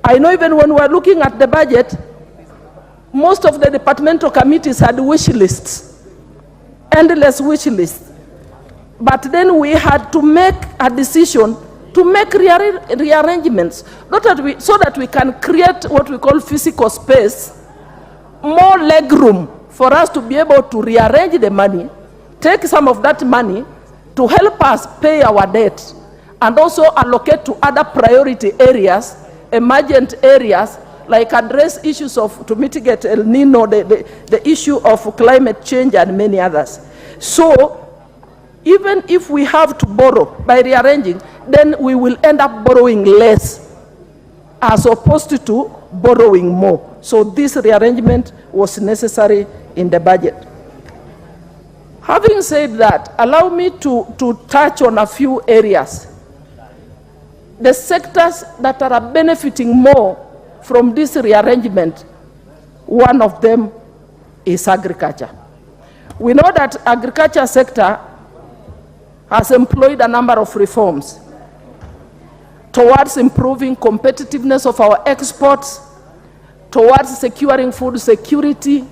I know even when we're looking at the budget, most of the departmental committees had wish lists, endless wish lists. But then we had to make a decision to make rearrangements so that we can create what we call physical space, more leg room for us to be able to rearrange the money, take some of that money to help us pay our debt, and also allocate to other priority areas, emergent areas, like address issues to mitigate El Nino, the issue of climate change and many others. So, even if we have to borrow by rearranging, then we will end up borrowing less as opposed to borrowing more. So this rearrangement was necessary in the budget. Having said that, allow me to touch on a few areas. The sectors that are benefiting more from this rearrangement, one of them is agriculture. We know that agriculture sector has employed a number of reforms towards improving competitiveness of our exports, towards securing food security,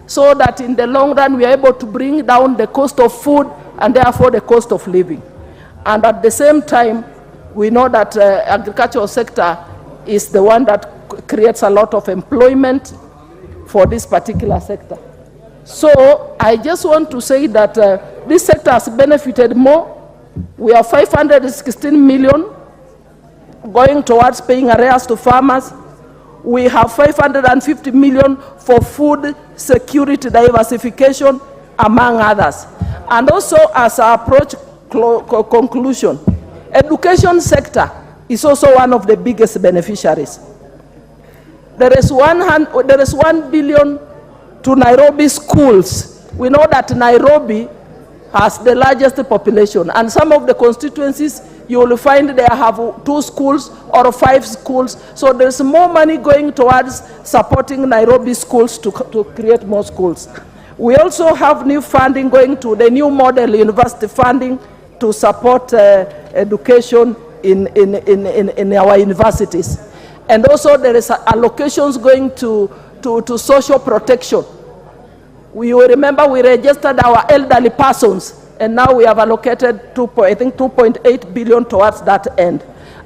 so that in the long run we are able to bring down the cost of food and therefore the cost of living. And at the same time, we know that agricultural sector is the one that creates a lot of employment for this particular sector. So I just want to say that this sector has benefited more. We have 516 million going towards paying arrears to farmers. We have 550 million for food security diversification, among others. And also, as I approach conclusion, education sector is also one of the biggest beneficiaries. There is 1 billion to Nairobi schools. We know that Nairobi has the largest population, and some of the constituencies you will find they have 2 schools or 5 schools. So there's more money going towards supporting Nairobi schools to create more schools. We also have new funding going to the new model university funding to support education in our universities. And also there is allocations going to social protection. We will remember we registered our elderly persons, and now we have allocated 2.8 billion towards that end.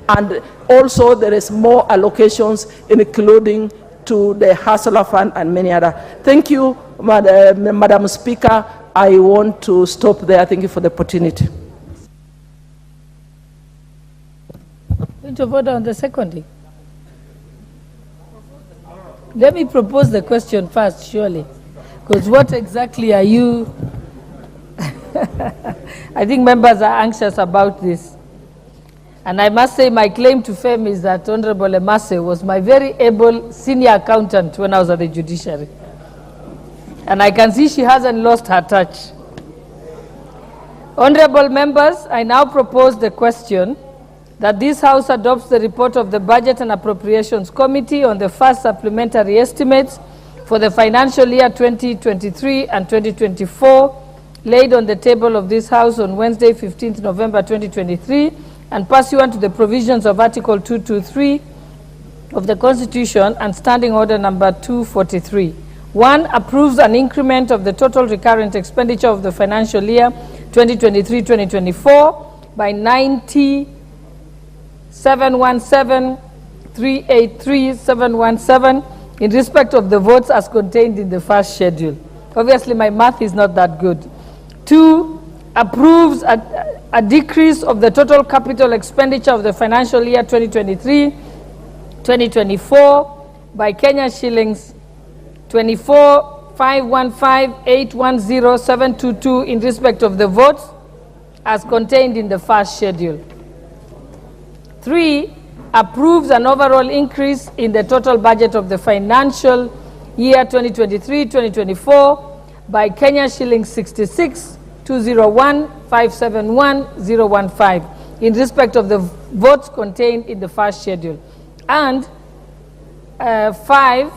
And also there is more allocations, including to the Hustler Fund and many other. Thank you, Madam Speaker. I want to stop there. Thank you for the opportunity. Point of order on the seconding. Let me propose the question first, surely. Because what exactly are you? I think members are anxious about this. And I must say my claim to fame is that Honorable Emase was my very able senior accountant when I was at the judiciary. And I can see she hasn't lost her touch. Honorable members, I now propose the question that this House adopts the report of the Budget and Appropriations Committee on the first supplementary estimates for the financial year 2023 and 2024, laid on the table of this House on Wednesday, 15th November 2023, and pursuant to the provisions of Article 223 of the Constitution and Standing Order number 243. 1. Approves an increment of the total recurrent expenditure of the financial year 2023-2024 by 90,717,383,717 in respect of the votes as contained in the first schedule. Obviously, my math is not that good. 2. Approves a decrease of the total capital expenditure of the financial year 2023-2024 by Kenya shillings 24,515,810,722 in respect of the votes as contained in the first schedule. 3. Approves an overall increase in the total budget of the financial year 2023-2024 by Kenya shillings 66,201,571,015 in respect of the votes contained in the first schedule. And 4.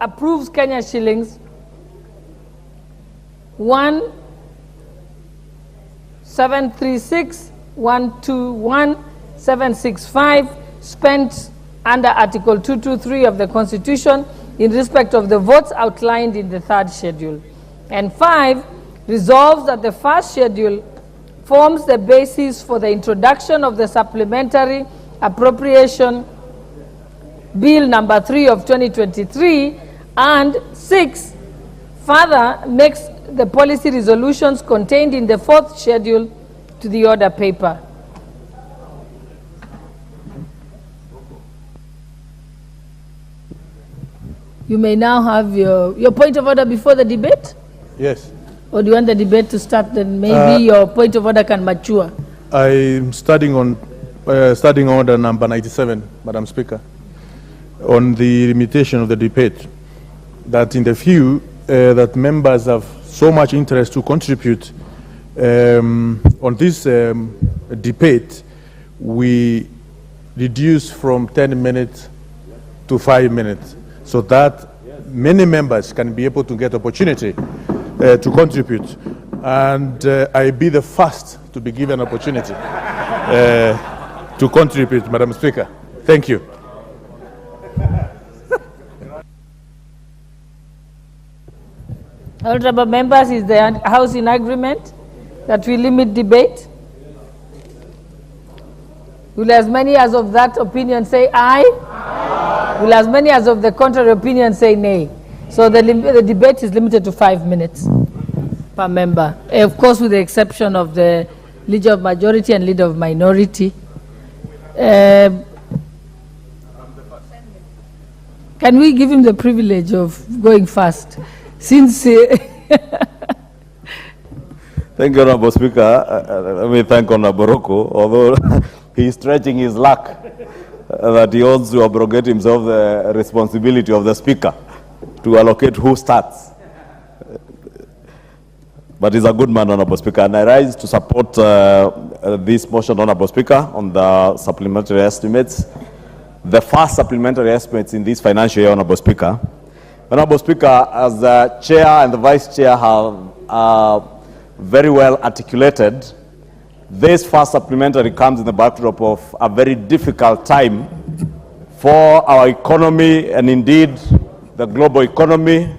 Approves Kenya shillings 1,736,121,765 spent under Article 223 of the Constitution in respect of the votes outlined in the third schedule. And 5. Resolves that the first schedule forms the basis for the introduction of the supplementary appropriation Bill number 3 of 2023, and 6. Further makes the policy resolutions contained in the fourth schedule to the order paper. You may now have your point of order before the debate? Yes. Or do you want the debate to start, then maybe your point of order can mature? I'm starting on starting order number 97, Madam Speaker, on the limitation of the debate, that in the view that members have so much interest to contribute on this debate, we reduce from 10 minutes to 5 minutes, so that many members can be able to get opportunity to contribute. And I be the first to be given opportunity to contribute, Madam Speaker. Thank you. Honorable members, is the House in agreement that we limit debate? Will as many as of that opinion say aye? Aye. Will as many as of the contrary opinion say nay? So the debate is limited to 5 minutes per member. Of course, with the exception of the Leader of Majority and Leader of Minority. Can we give him the privilege of going first? Since Thank you, Honorable Speaker. Let me thank Honorable Boroko, although he's stretching his luck that he wants to abrogate himself the responsibility of the Speaker to allocate who starts. But he's a good man, Honorable Speaker, and I rise to support this motion, Honorable Speaker, on the supplementary estimates. The first supplementary estimates in this financial year, Honorable Speaker. Honorable Speaker, as the Chair and the Vice Chair have very well articulated, this first supplementary comes in the backdrop of a very difficult time for our economy and indeed the global economy.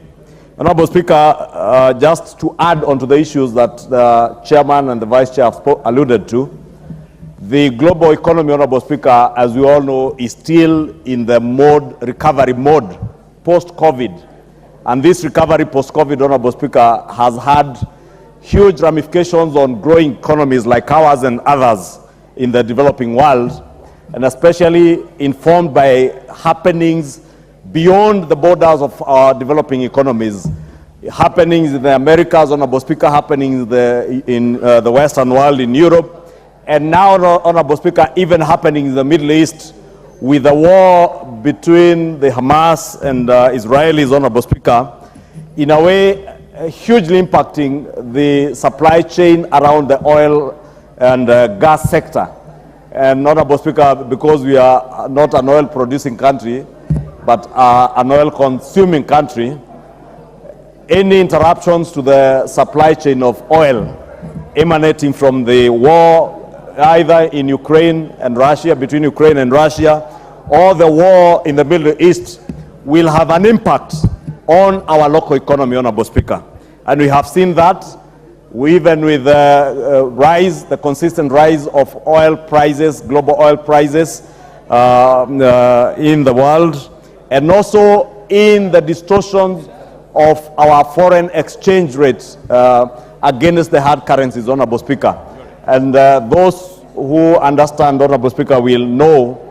Honorable Speaker, just to add on to the issues that the Chairman and the Vice Chair have alluded to, the global economy, Honorable Speaker, as we all know, is still in the recovery mode post-COVID. And this recovery post-COVID, Honorable Speaker, has had huge ramifications on growing economies like ours and others in the developing world, and especially informed by happenings beyond the borders of our developing economies. Happenings in the Americas, Honorable Speaker, happenings in the Western world, in Europe, and now, Honorable Speaker, even happening in the Middle East with the war between the Hamas and Israelis, Honorable Speaker, in a way hugely impacting the supply chain around the oil and gas sector. And Honorable Speaker, because we are not an oil producing country, but an oil consuming country, any interruptions to the supply chain of oil emanating from the war either in Ukraine and Russia, between Ukraine and Russia, or the war in the Middle East will have an impact on our local economy, Honorable Speaker. And we have seen that even with the consistent rise of oil prices, global oil prices in the world, and also in the distortions of our foreign exchange rates against the hard currencies, Honorable Speaker. And those who understand, Honorable Speaker, will know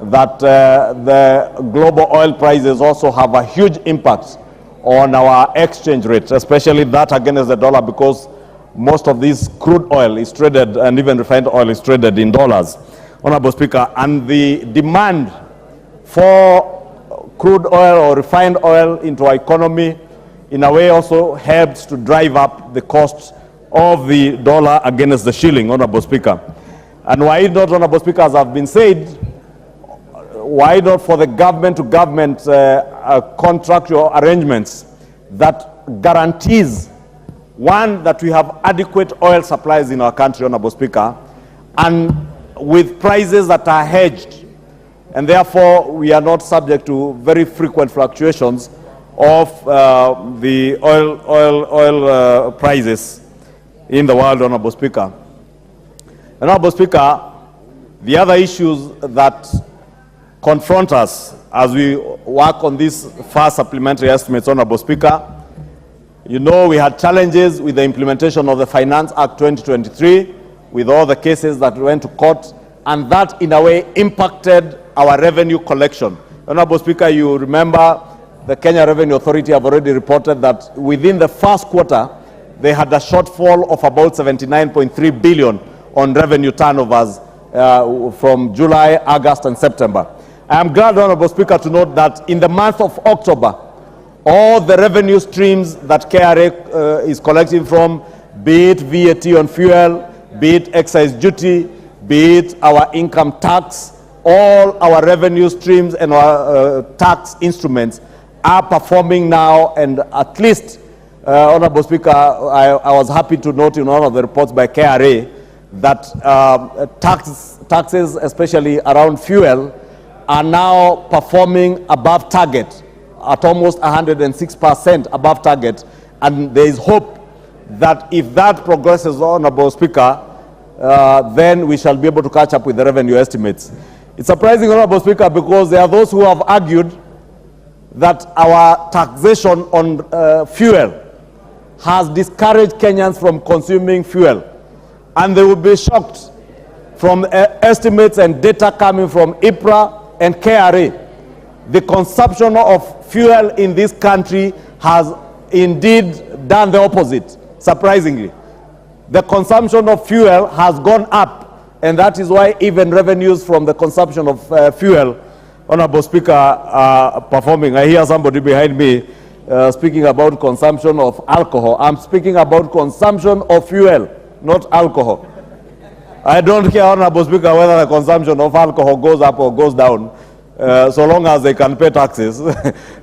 that the global oil prices also have a huge impact on our exchange rate, especially that against the dollar, because most of this crude oil is traded, and even refined oil is traded in dollars, Honorable Speaker. And the demand for crude oil or refined oil into our economy in a way also helps to drive up the cost of the dollar against the shilling, Honorable Speaker. And why not, Honorable Speaker, as have been said, why not for the government-to-government contractual arrangements that guarantees, one, that we have adequate oil supplies in our country, Honorable Speaker, and with prices that are hedged, and therefore we are not subject to very frequent fluctuations of the oil prices in the world, Honorable Speaker. Honorable Speaker, the other issues that confront us as we work on these fast supplementary estimates, Honorable Speaker, you know we had challenges with the implementation of the Finance Act 2023, with all the cases that went to court, and that in a way impacted our revenue collection. Honorable Speaker, you remember the Kenya Revenue Authority have already reported that within the first quarter, they had a shortfall of about 79.3 billion on revenue turnovers from July, August, and September. I am glad, Honorable Speaker, to note that in the month of October, all the revenue streams that KRA is collecting from, be it VAT on fuel, be it excise duty, be it our income tax, all our revenue streams and our tax instruments are performing now, and at least, Honorable Speaker, I was happy to note in one of the reports by KRA that taxes, especially around fuel, are now performing above target, at almost 106% above target, and there is hope that if that progresses, Honorable Speaker, then we shall be able to catch up with the revenue estimates. It's surprising, Honorable Speaker, because there are those who have argued that our taxation on fuel has discouraged Kenyans from consuming fuel. And they will be shocked from estimates and data coming from IPRA and KRA. The consumption of fuel in this country has indeed done the opposite, surprisingly. The consumption of fuel has gone up, and that is why even revenues from the consumption of fuel, Honorable Speaker, are performing. I hear somebody behind me speaking about consumption of alcohol. I'm speaking about consumption of fuel, not alcohol. I don't care, Honorable Speaker, whether the consumption of alcohol goes up or goes down, so long as they can pay taxes.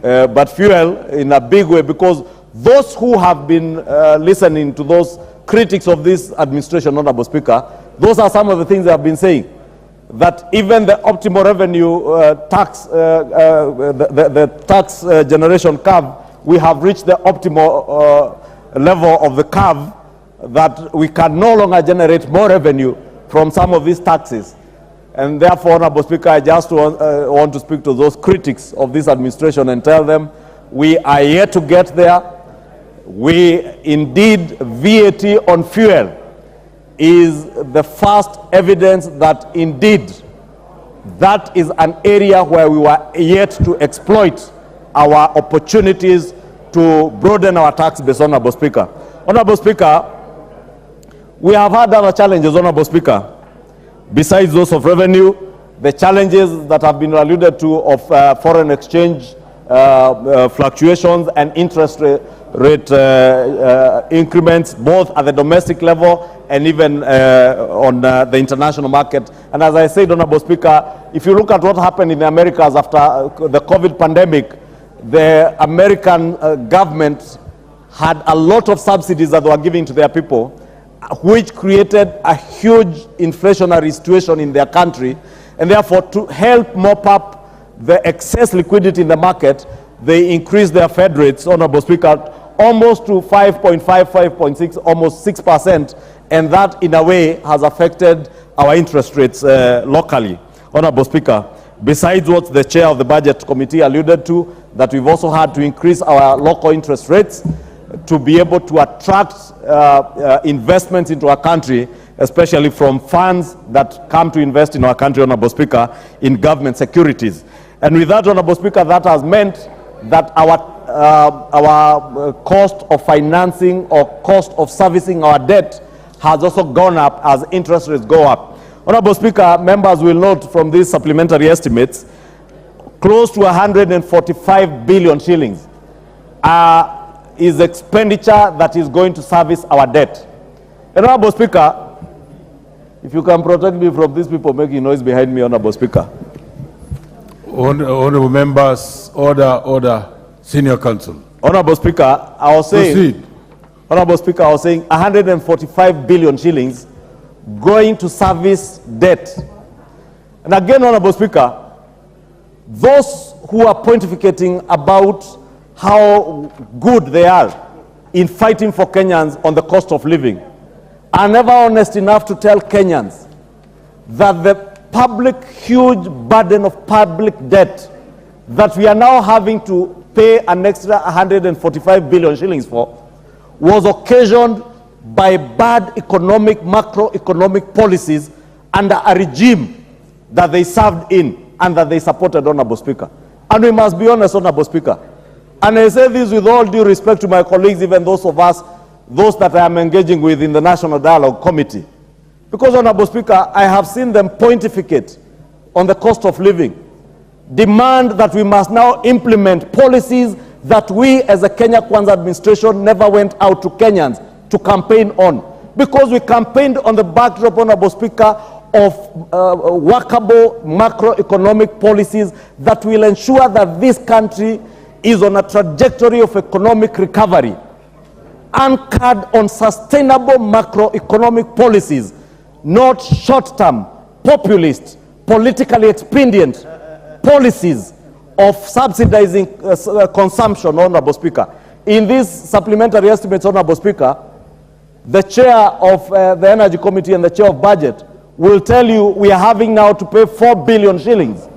But fuel in a big way, because those who have been listening to those critics of this administration, Honorable Speaker, those are some of the things they have been saying. That even the optimal revenue tax, the tax generation curve, we have reached the optimal level of the curve, that we can no longer generate more revenue from some of these taxes. And therefore, Honorable Speaker, I just want to speak to those critics of this administration and tell them we are yet to get there. We indeed, VAT on fuel is the first evidence that indeed that is an area where we were yet to exploit our opportunities to broaden our tax base, Honorable Speaker. Honorable Speaker, we have had other challenges, Honorable Speaker, besides those of revenue, the challenges that have been alluded to of foreign exchange fluctuations and interest rate increments, both at the domestic level and even on the international market. And as I said, Honorable Speaker, if you look at what happened in the Americas after the COVID pandemic, the American government had a lot of subsidies that they were giving to their people, which created a huge inflationary situation in their country, and therefore to help mop up the excess liquidity in the market, they increased their Fed rates, Honorable Speaker, almost to 5.5, 5.6, almost 6%, and that in a way has affected our interest rates locally, Honorable Speaker. Besides what the chair of the budget committee alluded to, that we've also had to increase our local interest rates to be able to attract investments into our country, especially from funds that come to invest in our country, Honorable Speaker, in government securities. And with that, Honorable Speaker, that has meant that our cost of financing or cost of servicing our debt has also gone up as interest rates go up. Honorable Speaker, members will note from these supplementary estimates, close to 145 billion shillings is expenditure that is going to service our debt. Honorable Speaker, if you can protect me from these people making noise behind me, Honorable Speaker. Honorable members, order. Senior Counsel. Honorable Speaker, I was saying, proceed. Honorable Speaker, I was saying 145 billion shillings going to service debt. And again, Honorable Speaker, those who are pontificating about how good they are in fighting for Kenyans on the cost of living are never honest enough to tell Kenyans that the huge burden of public debt that we are now having to pay an extra 145 billion shillings for was occasioned by bad macroeconomic policies under a regime that they served in and that they supported, Honorable Speaker. And we must be honest, Honorable Speaker. And I say this with all due respect to my colleagues, even those that I am engaging with in the National Dialogue Committee. Because, Honorable Speaker, I have seen them pontificate on the cost of living, demand that we must now implement policies that we as a Kenya Kwanza administration never went out to Kenyans to campaign on. Because we campaigned on the backdrop, Honorable Speaker, of workable macroeconomic policies that will ensure that this country is on a trajectory of economic recovery, anchored on sustainable macroeconomic policies, not short-term, populist, politically expedient policies of subsidizing consumption, Honorable Speaker. In these supplementary estimates, Honorable Speaker, the chair of the Energy Committee and the chair of Budget will tell you we are having now to pay 4 billion shillings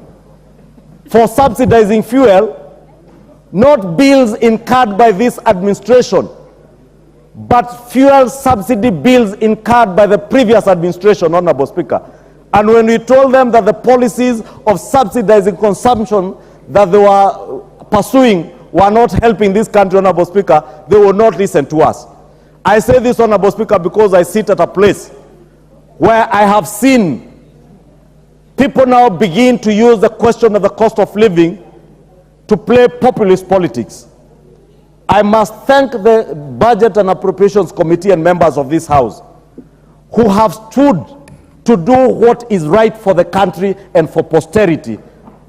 for subsidizing fuel, not bills incurred by this administration, but fuel subsidy bills incurred by the previous administration, Honorable Speaker. And when we told them that the policies of subsidizing consumption that they were pursuing were not helping this country, Honorable Speaker, they would not listen to us. I say this, Honorable Speaker, because I sit at a place where I have seen people now begin to use the question of the cost of living to play populist politics. I must thank the Budget and Appropriations Committee and members of this House who have stood to do what is right for the country and for posterity,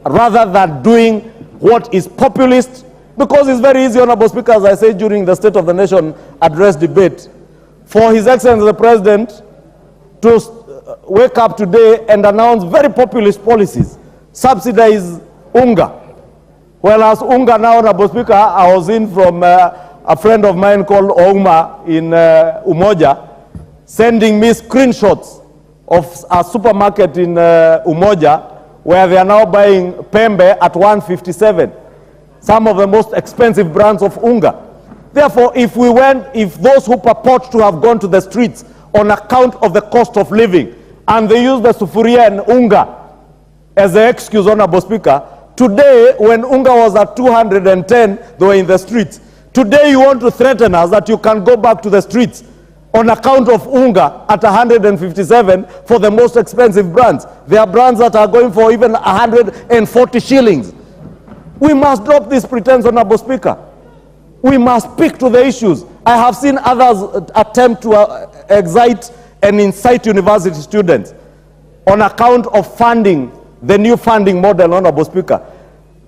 rather than doing what is populist, because it's very easy, Honorable Speaker, as I said during the State of the Nation address debate, for His Excellency the President to wake up today and announce very populist policies, subsidize unga. Whereas unga now, Honorable Speaker, I was in from a friend of mine called Ouma in Umoja, sending me screenshots of a supermarket in Umoja, where they are now buying Pembe at 157, some of the most expensive brands of unga. Therefore, if those who purport to have gone to the streets on account of the cost of living, and they use the sufuria and unga as the excuse, Honorable Speaker, today, when unga was at 210, they were in the streets. Today, you want to threaten us that you can go back to the streets on account of unga at 157 for the most expensive brands. There are brands that are going for even 140 shillings. We must drop this pretense, Honorable Speaker. We must speak to the issues. I have seen others attempt to excite and incite university students on account of funding, the new funding model, Honorable Speaker.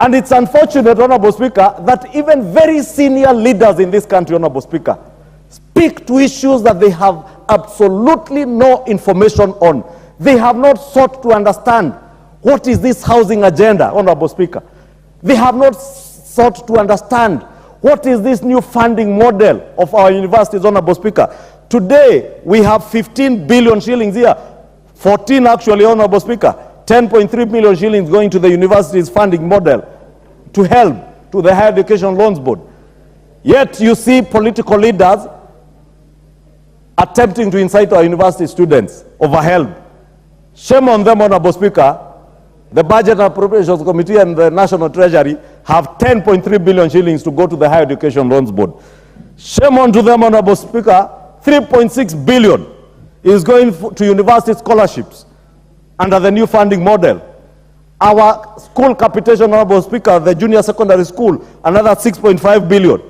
And it's unfortunate, Honorable Speaker, that even very senior leaders in this country, Honorable Speaker, speak to issues that they have absolutely no information on. They have not sought to understand what is this housing agenda, Honorable Speaker. They have not sought to understand what is this new funding model of our universities, Honorable Speaker. Today, we have 15 billion shillings here, 14 actually, Honorable Speaker, 10.3 million shillings going to the university's funding model to help to the Higher Education Loans Board. Yet you see political leaders attempting to incite our university students over help. Shame on them, Honorable Speaker. The Budget and Appropriations Committee and the National Treasury have 10.3 billion shillings to go to the Higher Education Loans Board. Shame on to them, Honorable Speaker. 3.6 billion is going to university scholarships under the new funding model. Our school capitation, Honorable Speaker, the junior secondary school, another 6.5 billion.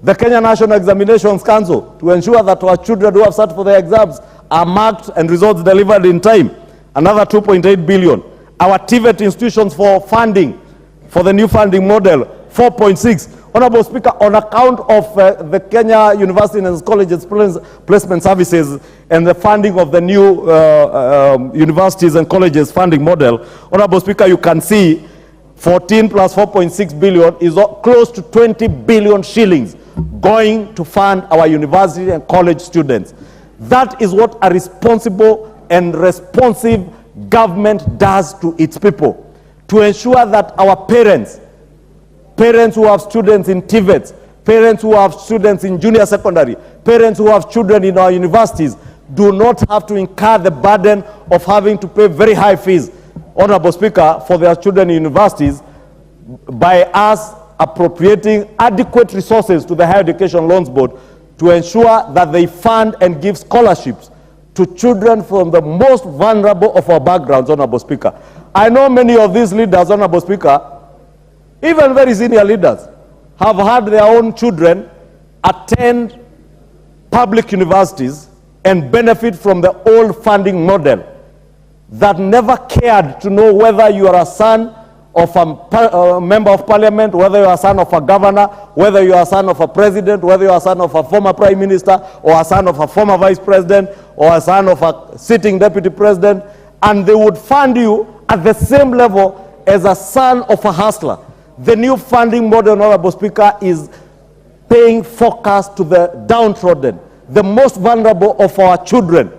The Kenya National Examinations Council, to ensure that our children who have sat for their exams are marked and results delivered in time, another 2.8 billion. Our TVET institutions for funding, for the new funding model, 4.6. Honorable Speaker, on account of the Kenya University and Colleges Placement Services and the funding of the new universities and colleges funding model, Honorable Speaker, you can see 14 plus 4.6 billion is close to 20 billion shillings going to fund our university and college students. That is what a responsible and responsive government does to its people, to ensure that our parents who have students in TVETs, parents who have students in junior secondary, parents who have children in our universities do not have to incur the burden of having to pay very high fees, Honorable Speaker, for their children in universities by us appropriating adequate resources to the Higher Education Loans Board to ensure that they fund and give scholarships to children from the most vulnerable of our backgrounds, Honorable Speaker. I know many of these leaders, Honorable Speaker, even very senior leaders, have had their own children attend public universities and benefit from the old funding model that never cared to know whether you are a son of a member of parliament, whether you are a son of a governor, whether you are a son of a president, whether you are a son of a former prime minister, or a son of a former vice president, or a son of a sitting deputy president, and they would fund you at the same level as a son of a hustler. The new funding model, Honorable Speaker, is paying focus to the downtrodden, the most vulnerable of our children,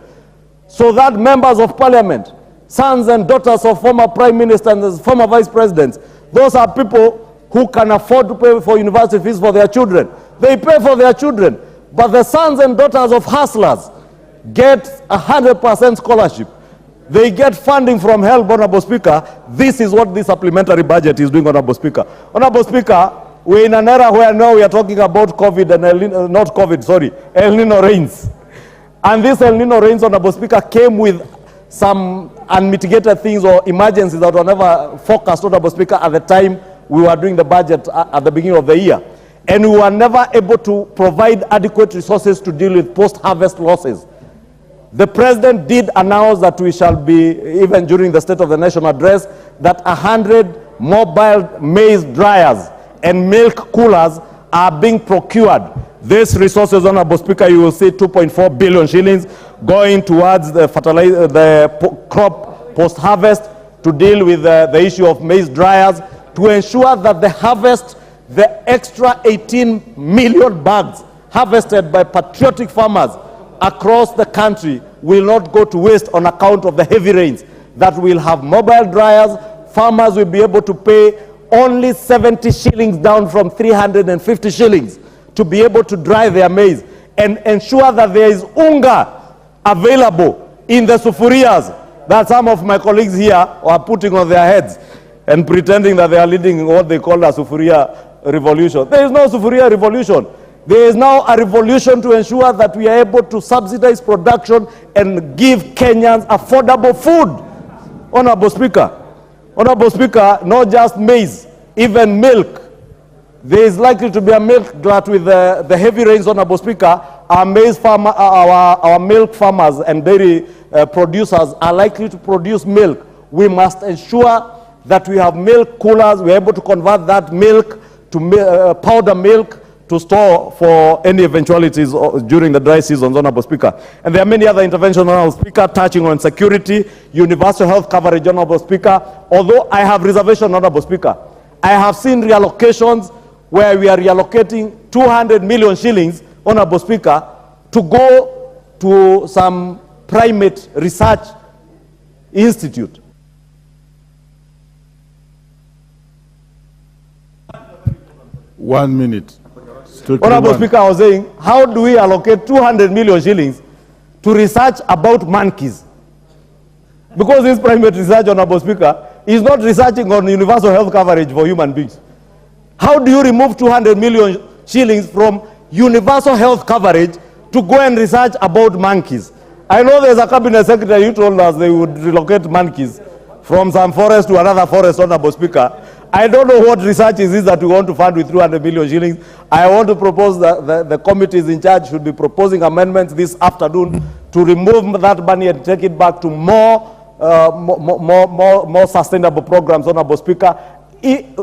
so that members of parliament, sons and daughters of former prime ministers and former vice presidents, those are people who can afford to pay for university fees for their children. They pay for their children, but the sons and daughters of hustlers get 100% scholarship. They get funding from help, Honorable Speaker. This is what this supplementary budget is doing, Honorable Speaker. Honorable Speaker, we're in an era where now we are talking about COVID and El Nino rains. And this El Nino rains, Honorable Speaker, came with some unmitigated things or emergencies that were never forecast, Honorable Speaker, at the time we were doing the budget at the beginning of the year. And we were never able to provide adequate resources to deal with post-harvest losses. The President did announce that we shall be, even during the State of the Nation address, that 100 mobile maize dryers and milk coolers are being procured. These resources, Honorable Speaker, you will see 2.4 billion shillings going towards the crop post-harvest to deal with the issue of maize dryers, to ensure that the harvest, the extra 18 million bags harvested by patriotic farmers across the country will not go to waste on account of the heavy rains, that we'll have mobile dryers. Farmers will be able to pay only 70 shillings down from 350 shillings to be able to dry their maize and ensure that there is unga available in the sufurias that some of my colleagues here are putting on their heads and pretending that they are leading what they call a sufuria revolution. There is no sufuria revolution. There is now a revolution to ensure that we are able to subsidize production and give Kenyans affordable food. Honorable Speaker, not just maize, even milk. There is likely to be a milk glut with the heavy rains, Honorable Speaker. Our milk farmers and dairy producers are likely to produce milk. We must ensure that we have milk coolers. We are able to convert that milk to powder milk to store for any eventualities during the dry seasons, Honorable Speaker. And there are many other interventions, Honorable Speaker, touching on security, universal health coverage, Honorable Speaker. Although I have reservation, Honorable Speaker, I have seen reallocations where we are reallocating 200 million shillings, Honorable Speaker, to go to some primate research institute. One minute. Honorable Speaker, I was saying, how do we allocate 200 million shillings to research about monkeys? Because this primate research, Honorable Speaker, is not researching on universal health coverage for human beings. How do you remove 200 million shillings from universal health coverage to go and research about monkeys? I know there's a cabinet secretary who told us they would relocate monkeys from some forest to another forest, Honorable Speaker. I don't know what research is this that we want to fund with 200 million shillings. I want to propose that the committees in charge should be proposing amendments this afternoon to remove that money and take it back to more sustainable programs, Honorable Speaker.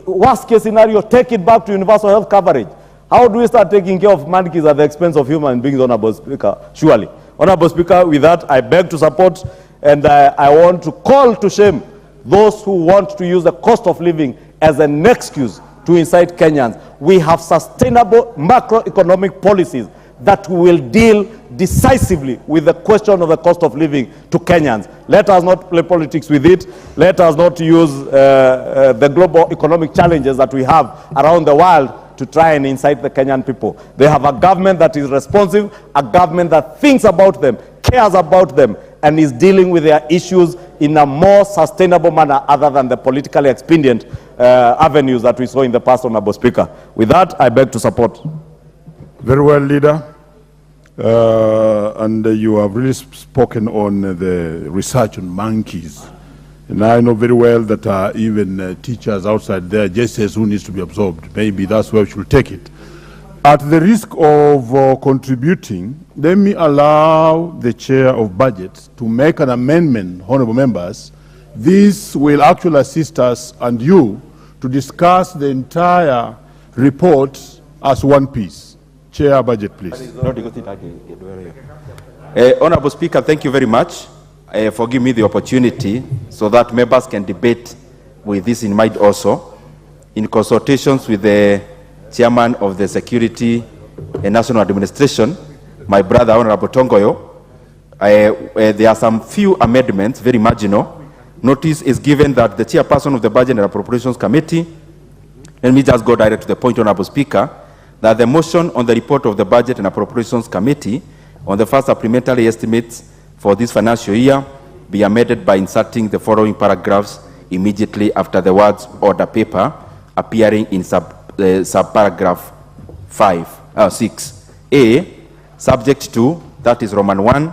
Worst case scenario, take it back to universal health coverage. How do we start taking care of monkeys at the expense of human beings, Honorable Speaker? Surely. Honorable Speaker, with that, I beg to support, and I want to call to shame those who want to use the cost of living as an excuse to incite Kenyans. We have sustainable macroeconomic policies that will deal decisively with the question of the cost of living to Kenyans. Let us not play politics with it. Let us not use the global economic challenges that we have around the world to try and incite the Kenyan people. They have a government that is responsive, a government that thinks about them, cares about them, and is dealing with their issues in a more sustainable manner other than the politically expedient avenues that we saw in the past, Honorable Speaker. With that, I beg to support. Very well, Leader. And you have really spoken on the research on monkeys. And I know very well that even teachers outside there just says who needs to be absorbed. Maybe that's where we should take it. At the risk of contributing, let me allow the Chair of Budget to make an amendment, honorable members. This will actually assist us and you to discuss the entire report as one piece. Chair Budget, please. Honorable Speaker, thank you very much for giving me the opportunity so that members can debate with this in mind also. In consultations with the Chairman of the Security and National Administration, my brother Honorable Tongoyo, there are some few amendments, very marginal. Notice is given that the Chairperson of the Budget and Appropriations Committee, let me just go direct to the point, Honorable Speaker, that the motion on the report of the Budget and Appropriations Committee on the first supplementary estimates for this financial year be amended by inserting the following paragraphs immediately after the words order paper appearing in subparagraph 6. A, subject to, that is Roman 1,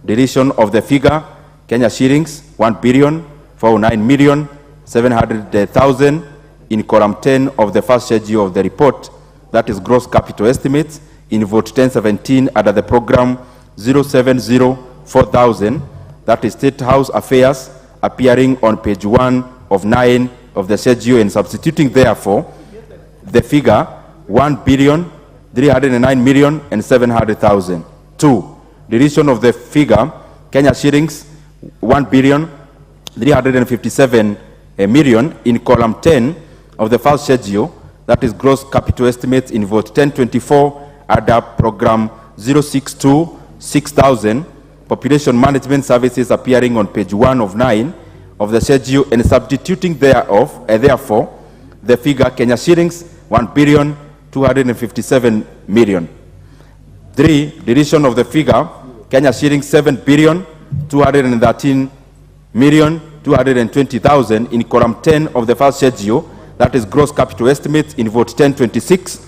deletion of the figure Kenya shillings 1,409,700,000 in column 10 of the first schedule of the report, that is gross capital estimates, in vote 1017 under the program 0704,000, that is State House Affairs, appearing on page 1 of 9 of the schedule, and substituting therefore the figure 1,309,700,000. 2, deletion of the figure Kenya shillings 1,357,000,000 in column 10 of the first schedule, that is gross capital estimates, in vote 1024 under program 062,6,000, population management services, appearing on page 1 of 9 of the schedule, and substituting therefore the figure Kenya shillings 1,257,000,000. 3, deletion of the figure Kenya shillings 7,213,220,000 in column 10 of the first schedule, that is gross capital estimates, in vote 1026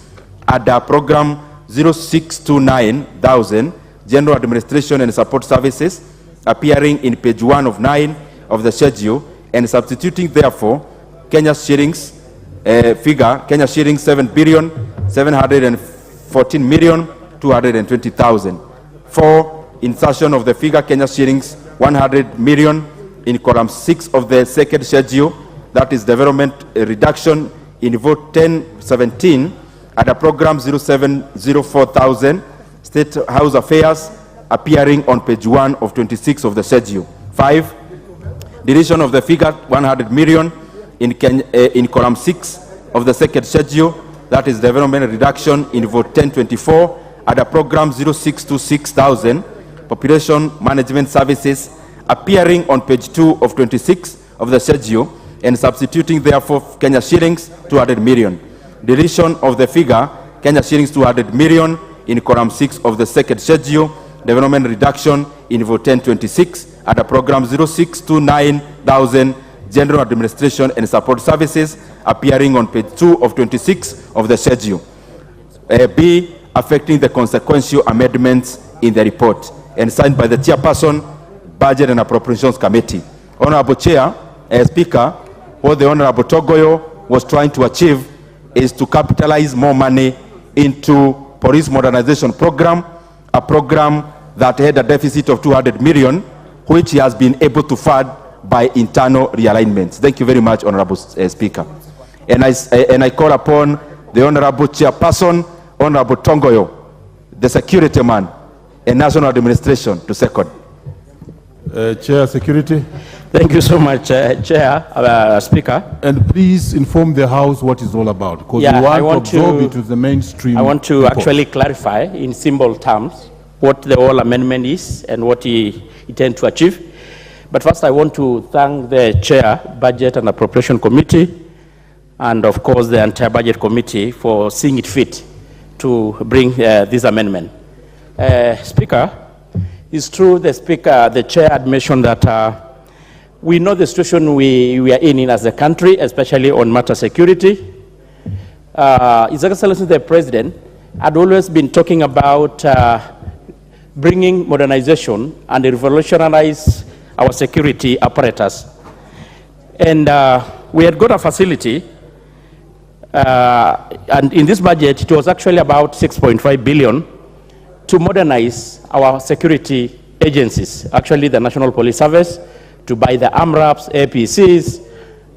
under program 0629,000, general administration and support services, appearing in page 1 of 9 of the schedule, and substituting therefore Kenya shillings figure Kenya shillings 7,714,220,000. 4, insertion of the figure Kenya shillings 100 million in column 6 of the second schedule, that is development reduction, in vote 1017 under program 0704,000, State House Affairs, appearing on page 1 of 26 of the schedule. 5. Deletion of the figure 100 million in column 6 of the second schedule, that is development reduction in vote 1024, under program 0626,000, population management services, appearing on page 2 of 26 of the schedule, and substituting therefore Kenya shillings 200 million. Deletion of the figure Kenya shillings 200 million in column 6 of the second schedule, development reduction in vote 1026, under program 0629,000, general administration and support services, appearing on page 2 of 26 of the schedule. B, affecting the consequential amendments in the report, and signed by the chairperson, Budget and Appropriations Committee. Honorable Chair, Speaker, what the Honorable Togoyo was trying to achieve is to capitalize more money into police modernization program, a program that had a deficit of 200 million, which he has been able to fund by internal realignments. Thank you very much, Honorable Speaker. And I call upon the Honorable Chairperson, Honorable Tongoyo, the security man, and National Administration to second. Chair, Security. Thank you so much, Chair, Speaker. And please inform the House what it's all about, because we want to absorb it to the mainstream. I want to report. actually clarify in simple terms what the whole amendment is and what he intends to achieve. But first, I want to thank the Chair, Budget and Appropriation Committee, and of course the entire Budget Committee for seeing it fit to bring this amendment. Speaker, it's true the Chair had mentioned that we know the situation we are in as a country, especially on matter security. His Excellency the President had always been talking about bringing modernization and revolutionize our security apparatus. And we had got a facility, and in this budget, it was actually about 6.5 billion to modernize our security agencies, actually the National Police Service, to buy the AMRAPs, APCs,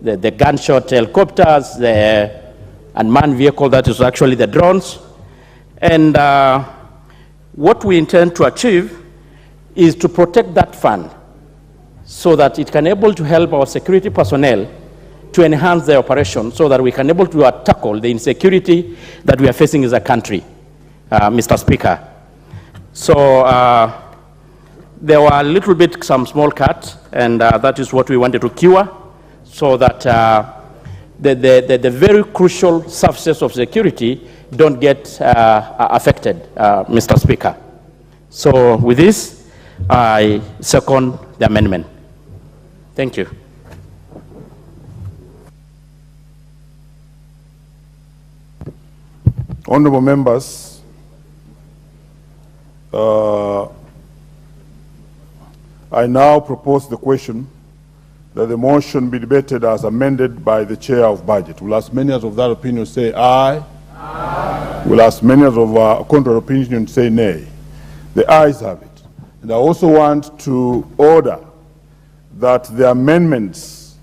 the gunshot helicopters, the unmanned vehicle that is actually the drones. And what we intend to achieve is to protect that fund so that it can able to help our security personnel to enhance their operation so that we can able to tackle the insecurity that we are facing as a country, Mr. Speaker. So there were a little bit some small cuts, and that is what we wanted to cure, so that the very crucial services of security don't get affected, Mr. Speaker. So with this, I second the amendment. Thank you. Honorable members, I now propose the question that the motion be debated as amended by the Chair of Budget. Will as many as of that opinion say aye? Aye. Will as many as of contrary opinion say nay? The ayes have it. And I also want to order that the amendments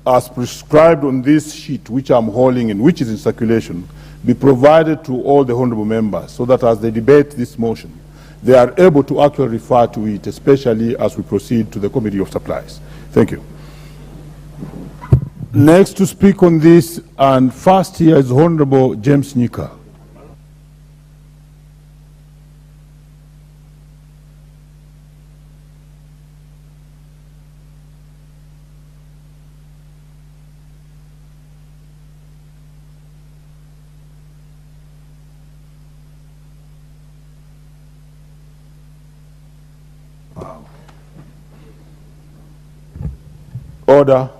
as prescribed on this sheet, which I'm holding and which is in circulation, be provided to all the honorable members so that as they debate this motion, they are able to actually refer to it, especially as we proceed to the Committee of Supplies. Thank you. Next to speak on this, and first here is Honorable James Nyika. Order.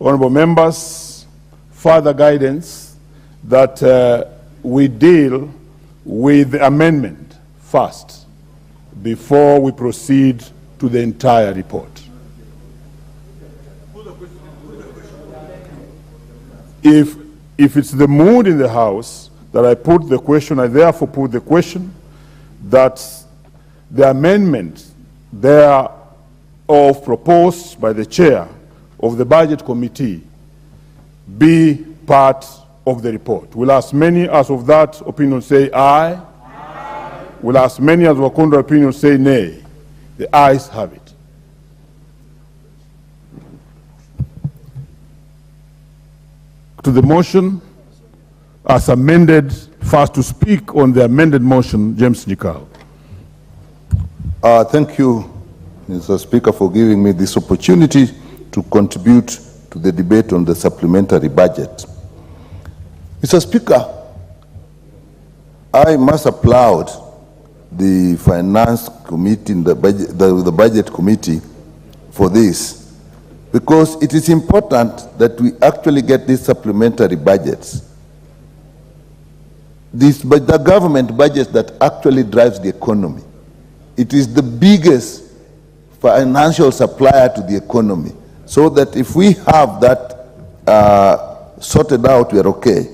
Honorable members, further guidance that we deal with the amendment first before we proceed to the entire report. If it's the mood in the House that I put the question, I therefore put the question that the amendment thereof proposed by the Chair of the Budget Committee be part of the report. Will as many as of that opinion say aye? Aye. Will as many as of contrary opinion say nay? The ayes have it. To the motion as amended, first to speak on the amended motion, James Nyikal. Thank you, Mr. Speaker, for giving me this opportunity to contribute to the debate on the supplementary budget. Mr. Speaker, I must applaud the Finance Committee, the Budget Committee for this, because it is important that we actually get these supplementary budgets. The government budget that actually drives the economy. It is the biggest financial supplier to the economy. So that if we have that sorted out, we are okay.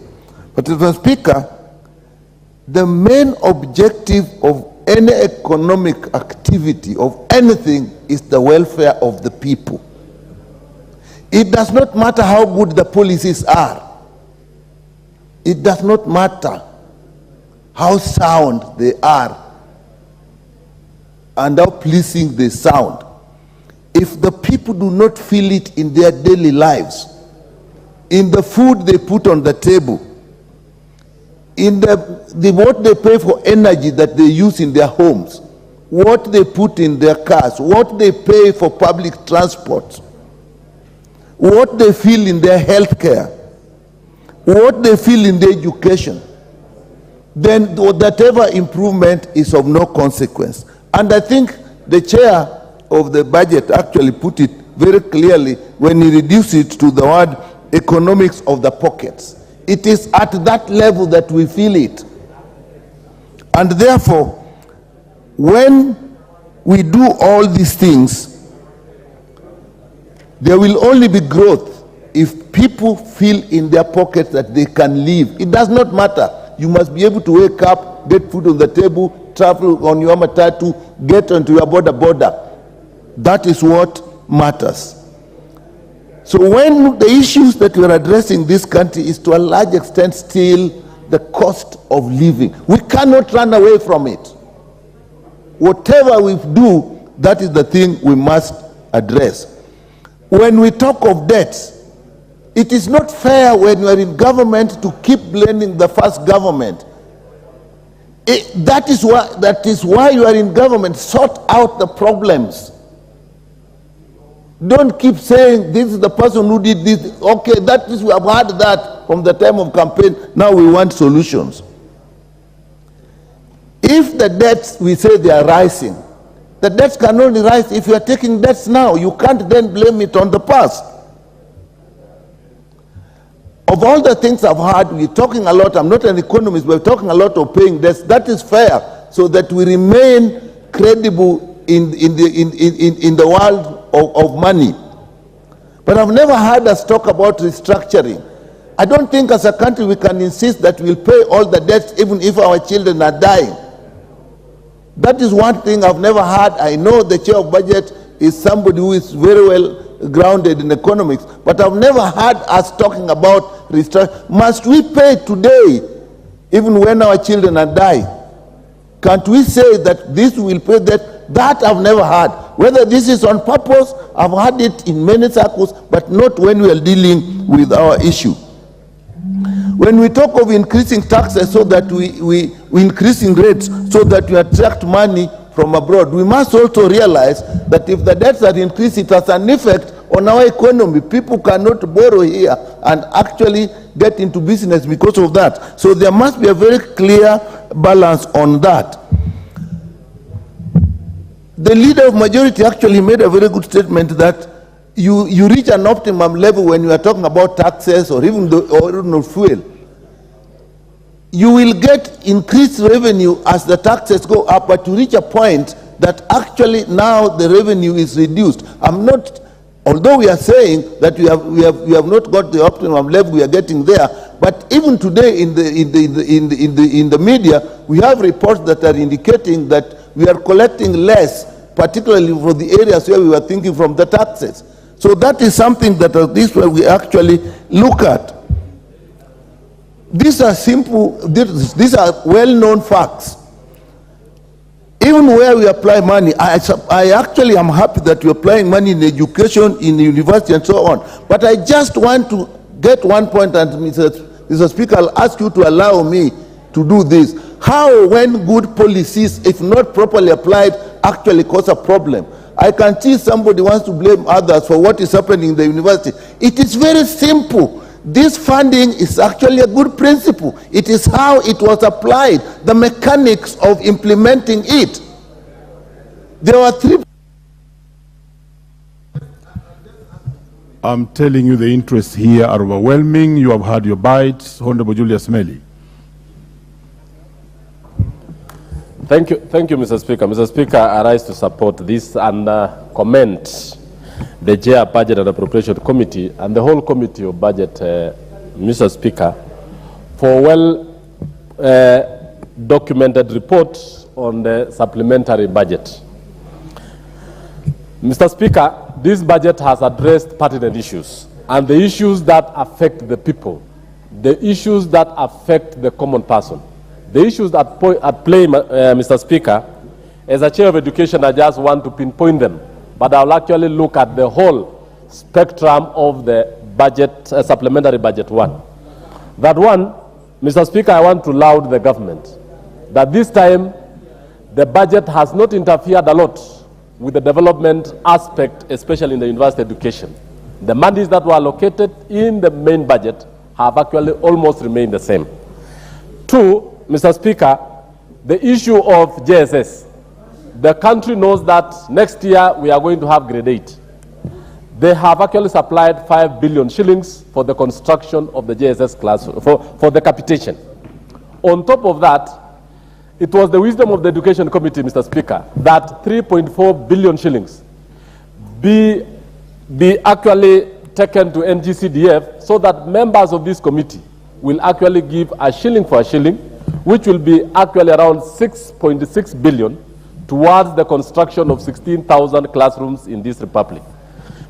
But Mr. Speaker, the main objective of any economic activity, of anything, is the welfare of the people. It does not matter how good the policies are. It does not matter how sound they are and how pleasing they sound. If the people do not feel it in their daily lives, in the food they put on the table, in what they pay for energy that they use in their homes, what they put in their cars, what they pay for public transport, what they feel in their health care, what they feel in their education, then whatever improvement is of no consequence. And I think the chair of the budget actually put it very clearly when he reduced it to the word economics of the pockets. It is at that level that we feel it. And therefore, when we do all these things, there will only be growth if people feel in their pockets that they can live. It does not matter. You must be able to wake up, get food on the table, travel on your matatu, get onto your border. That is what matters. So when the issues that we are addressing in this country is to a large extent still the cost of living. We cannot run away from it. Whatever we do, that is the thing we must address. When we talk of debts, it is not fair when you are in government to keep blaming the first government. That is why you are in government. Sort out the problems. Don't keep saying this is the person who did this. Okay, that is, we have had that from the time of campaign. Now we want solutions. If the debts, we say they are rising, the debts can only rise if you are taking debts now. You can't then blame it on the past. Of all the things I've heard, we're talking a lot, I'm not an economist, we're talking a lot of paying debts. That is fair, so that we remain credible in the world of money. But I've never heard us talk about restructuring. I don't think as a country we can insist that we'll pay all the debts even if our children are dying. That is one thing I've never heard. I know the chair of budget is somebody who is very well grounded in economics, but I've never heard us talking about restructuring. Must we pay today even when our children are dying? Can't we say that this will pay that? That I've never heard. Whether this is on purpose, I've heard it in many circles, but not when we are dealing with our issue. When we talk of increasing taxes so that we increasing rates so that we attract money from abroad, we must also realize that if the debts are increased, it has an effect on our economy. People cannot borrow here and actually get into business because of that. So there must be a very clear balance on that. The leader of majority actually made a very good statement that you reach an optimum level when you are talking about taxes or even fuel. You will get increased revenue as the taxes go up, but you reach a point that actually now the revenue is reduced. Although we are saying that we have not got the optimum level, we are getting there. But even today in the media, we have reports that are indicating that we are collecting less, particularly for the areas where we were thinking from the taxes. So that is something that this way we actually look at. These are simple, these are well-known facts. Even where we apply money, I actually am happy that we're applying money in education, in university, and so on. But I just want to get one point, and Mr. Speaker, I'll ask you to allow me to do this. How, when good policies, if not properly applied, actually cause a problem? I can see somebody wants to blame others for what is happening in the university. It is very simple. This funding is actually a good principle. It is how it was applied, the mechanics of implementing it. There were three. I'm telling you, the interests here are overwhelming. You have had your bites. Honorable Julius Meli. Thank you, Mr. Speaker. Mr. Speaker, I rise to support this and commend the Chair Budget and Appropriation Committee and the whole Committee of Budget, Mr. Speaker, for documented report on the supplementary budget. Mr. Speaker, this budget has addressed pertinent issues, and the issues that affect the people, the issues that affect the common person, the issues at play, Mr. Speaker. As a Chair of Education, I just want to pinpoint them, but I'll actually look at the whole spectrum of the budget, supplementary budget one. That one, Mr. Speaker, I want to laud the government that this time the budget has not interfered a lot with the development aspect, especially in the university education. The monies that were allocated in the main budget have actually almost remained the same. Two, Mr. Speaker, the issue of JSS. The country knows that next year we are going to have grade 8. They have actually supplied 5 billion shillings for the construction of the JSS class, for the capitation. On top of that, it was the wisdom of the Education Committee, Mr. Speaker, that 3.4 billion shillings be actually taken to NGCDF so that members of this committee will actually give a shilling for a shilling, which will be actually around 6.6 billion towards the construction of 16,000 classrooms in this republic.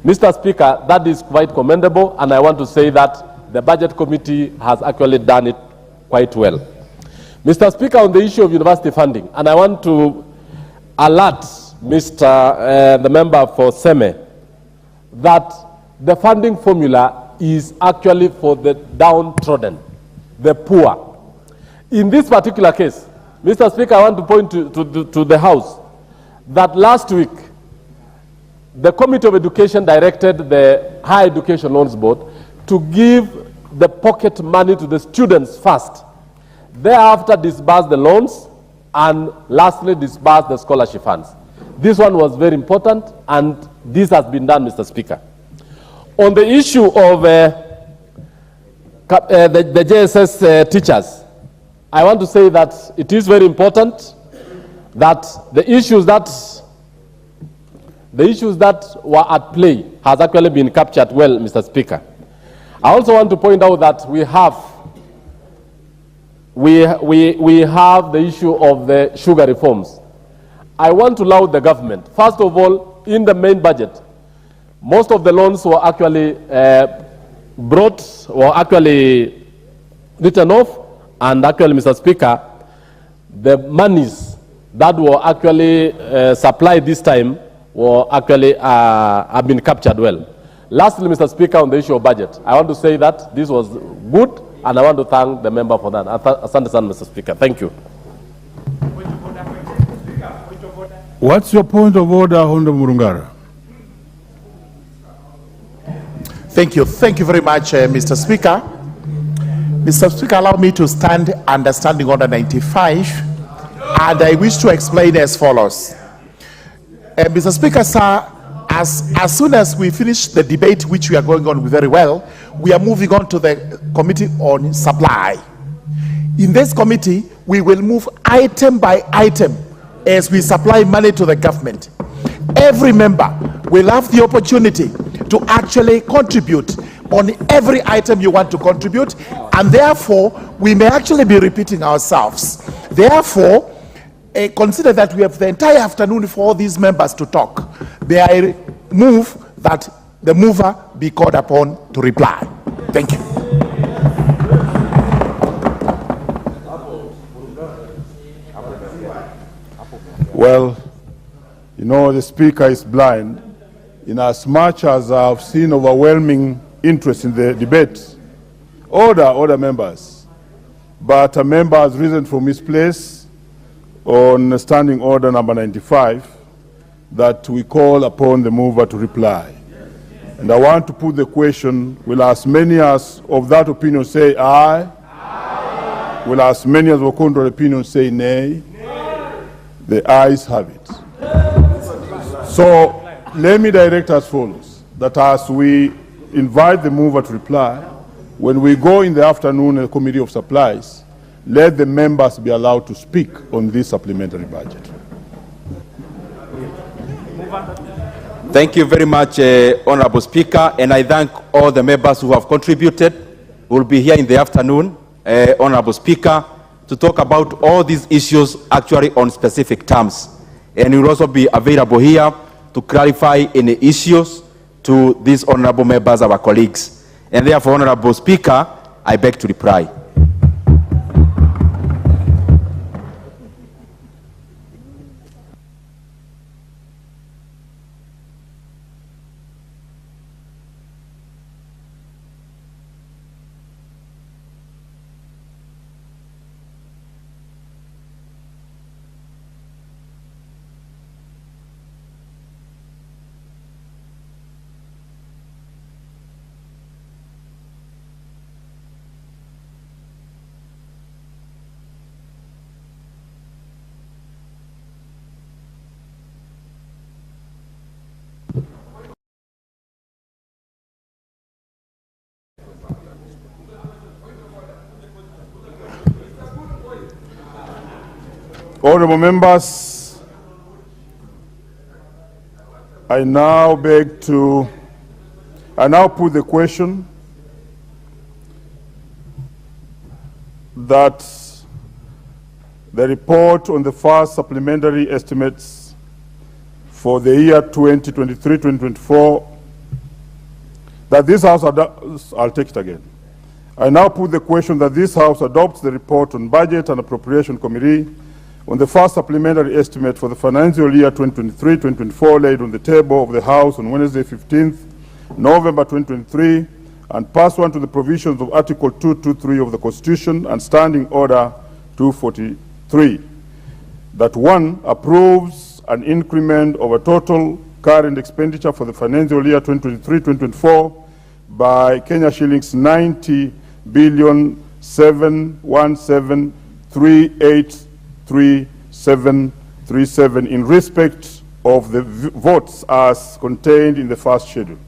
Mr. Speaker, that is quite commendable, and I want to say that the Budget Committee has actually done it quite well. Mr. Speaker, on the issue of university funding, and I want to alert the member for SEME that the funding formula is actually for the downtrodden, the poor. In this particular case, Mr. Speaker, I want to point to the House that last week, the Committee of Education directed the Higher Education Loans Board to give the pocket money to the students first, thereafter disburse the loans, and lastly disburse the scholarship funds. This one was very important, and this has been done, Mr. Speaker. On the issue of the JSS teachers, I want to say that it is very important that the issues that were at play has actually been captured well, Mr. Speaker. I also want to point out that we have the issue of the sugar reforms. I want to laud the government. First of all, in the main budget, most of the loans were actually written off, and actually, Mr. Speaker, the monies that were actually supplied this time were actually have been captured well. Lastly, Mr. Speaker, on the issue of budget, I want to say that this was good, and I want to thank the member for that. Asante sana, Mr. Speaker. Thank you. What's your point of order, Honorable Murungara? Thank you. Thank you very much, Mr. Speaker. Mr. Speaker, allow me to stand under Standing Order 95, and I wish to explain as follows. Mr. Speaker, sir, as soon as we finish the debate, which we are going on very well, we are moving on to the Committee on Supply. In this committee, we will move item by item as we supply money to the government. Every member will have the opportunity to actually contribute on every item you want to contribute, and therefore we may actually be repeating ourselves. Therefore, consider that we have the entire afternoon for all these members to talk. May I move that the mover be called upon to reply. Thank you. Well, you know, the Speaker is blind. In as much as I've seen overwhelming interest in the debate, order members. But a member has risen from his place on standing order number 95 that we call upon the mover to reply. And I want to put the question, will as many as of that opinion say aye? Aye. Will as many as of contrary opinion say nay? Nay. The ayes have it. So let me direct as follows, that as we invite the mover to reply, when we go in the afternoon in the Committee of Supplies, let the members be allowed to speak on this supplementary budget. Thank you very much, Honorable Speaker, and I thank all the members who have contributed. We'll be here in the afternoon, Honorable Speaker, to talk about all these issues actually on specific terms. And we'll also be available here to clarify any issues to these honorable members, our colleagues. And therefore, Honorable Speaker, I beg to reply. Honorable members, I now put the question that the report on the first supplementary estimates for the year 2023-2024, that this House, I'll take it again. I now put the question that this House adopts the report on Budget and Appropriation Committee on the first supplementary estimate for the financial year 2023-2024 laid on the table of the House on Wednesday, 15th November 2023, and pursuant to the provisions of Article 223 of the Constitution and Standing Order 243, that one, approves an increment of a total current expenditure for the financial year 2023-2024 by Kenya shillings 90,717,383,737 in respect of the votes as contained in the first schedule.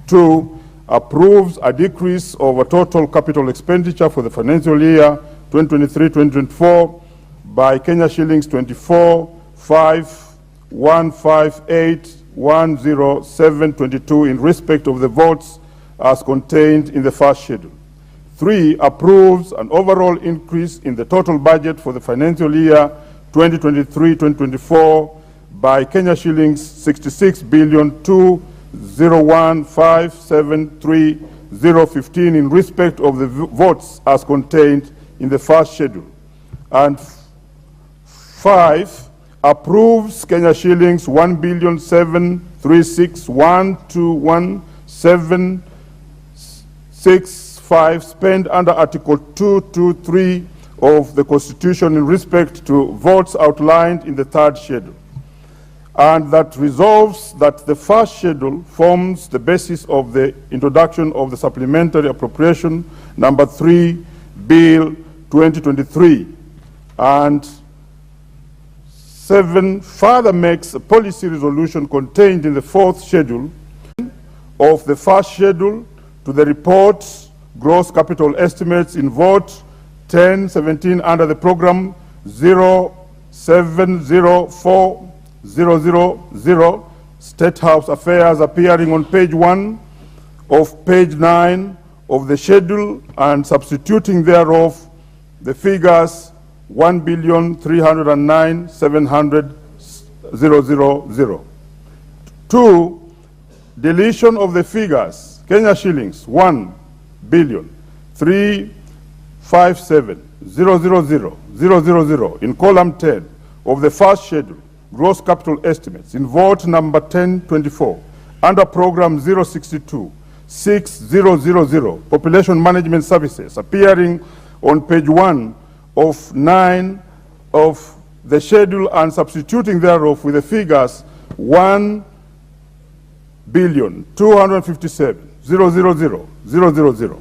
Two, approves a decrease of a total capital expenditure for the financial year 2023-2024 by Kenya shillings 24,515,8,107.22 in respect of the votes as contained in the first schedule. Three, approves an overall increase in the total budget for the financial year 2023-2024 by Kenya shillings 66,201,573,015 in respect of the votes as contained in the first schedule. And five, approves Kenya shillings 1,736,121,765 spent under Article 223 of the Constitution in respect to votes outlined in the third schedule. And that resolves that the first schedule forms the basis of the introduction of the Supplementary Appropriation Number 3, Bill 2023. And 7, further makes a policy resolution contained in the fourth schedule of the first schedule to the report gross capital estimates in vote 1017 under the program 0704,000 State House Affairs, appearing on page 1 of page 9 of the schedule and substituting thereof the figures 1,309,700,000. 2, deletion of the figures Kenya shillings 1,357,000,000 in column 10 of the first schedule, gross capital estimates, in vote number 1024, under program 062, 6000, population management services, appearing on page 1 of 9 of the schedule and substituting thereof with the figures 1,257,000,000.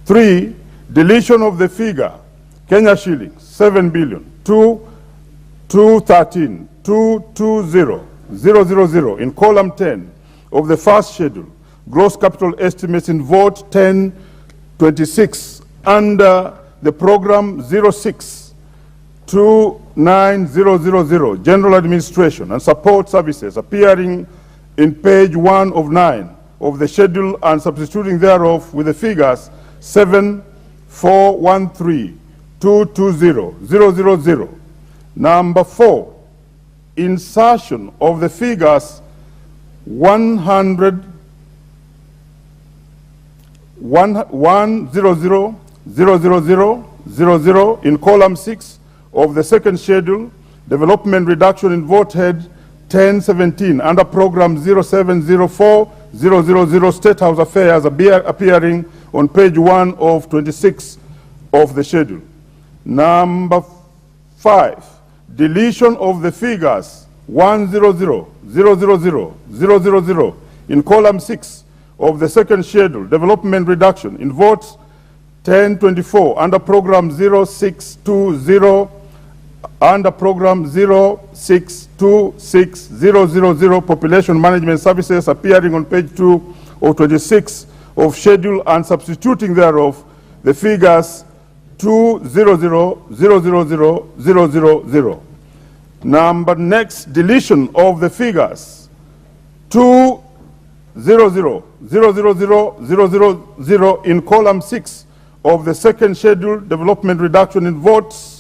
3, deletion of the figure Kenya shillings 7,213,220,000 in column 10 of the first schedule, gross capital estimates in vote 1026 under the program 06-29000, general administration and support services, appearing in page 1 of 9 of the schedule and substituting thereof with the figures 7,413,220,000. Number 4, insertion of the figures 100,000,000 in column 6 of the second schedule, development reduction in vote head 1017 under program 0704,000 State House Affairs, appearing on page 1 of 26 of the schedule. Number 5, deletion of the figures 100,000,000 in column 6 of the second schedule, development reduction in votes 1024 under program 0620 under program 06260000, population management services, appearing on page 2 of 26 of schedule and substituting thereof the figures 200,000,000. Number next, deletion of the figures 200,000,000 in column 6 of the second schedule, development reduction in votes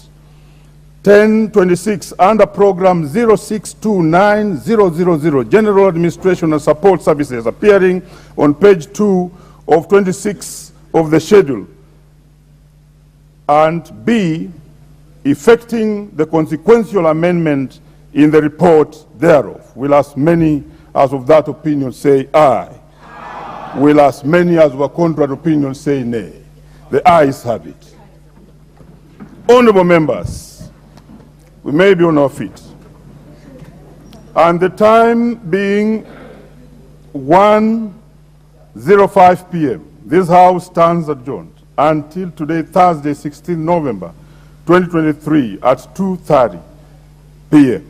1026 under program 0629,000, general administration and support services, appearing on page 2 of 26 of the schedule. And B, effecting the consequential amendment in the report thereof. Will as many as of that opinion say aye? Aye. Will as many as were contrary opinion say nay? The ayes have it. Honorable members, we may be on our feet. And the time being 1:05 p.m., this House stands adjourned until today, Thursday, 16 November 2023 at 2:30 p.m.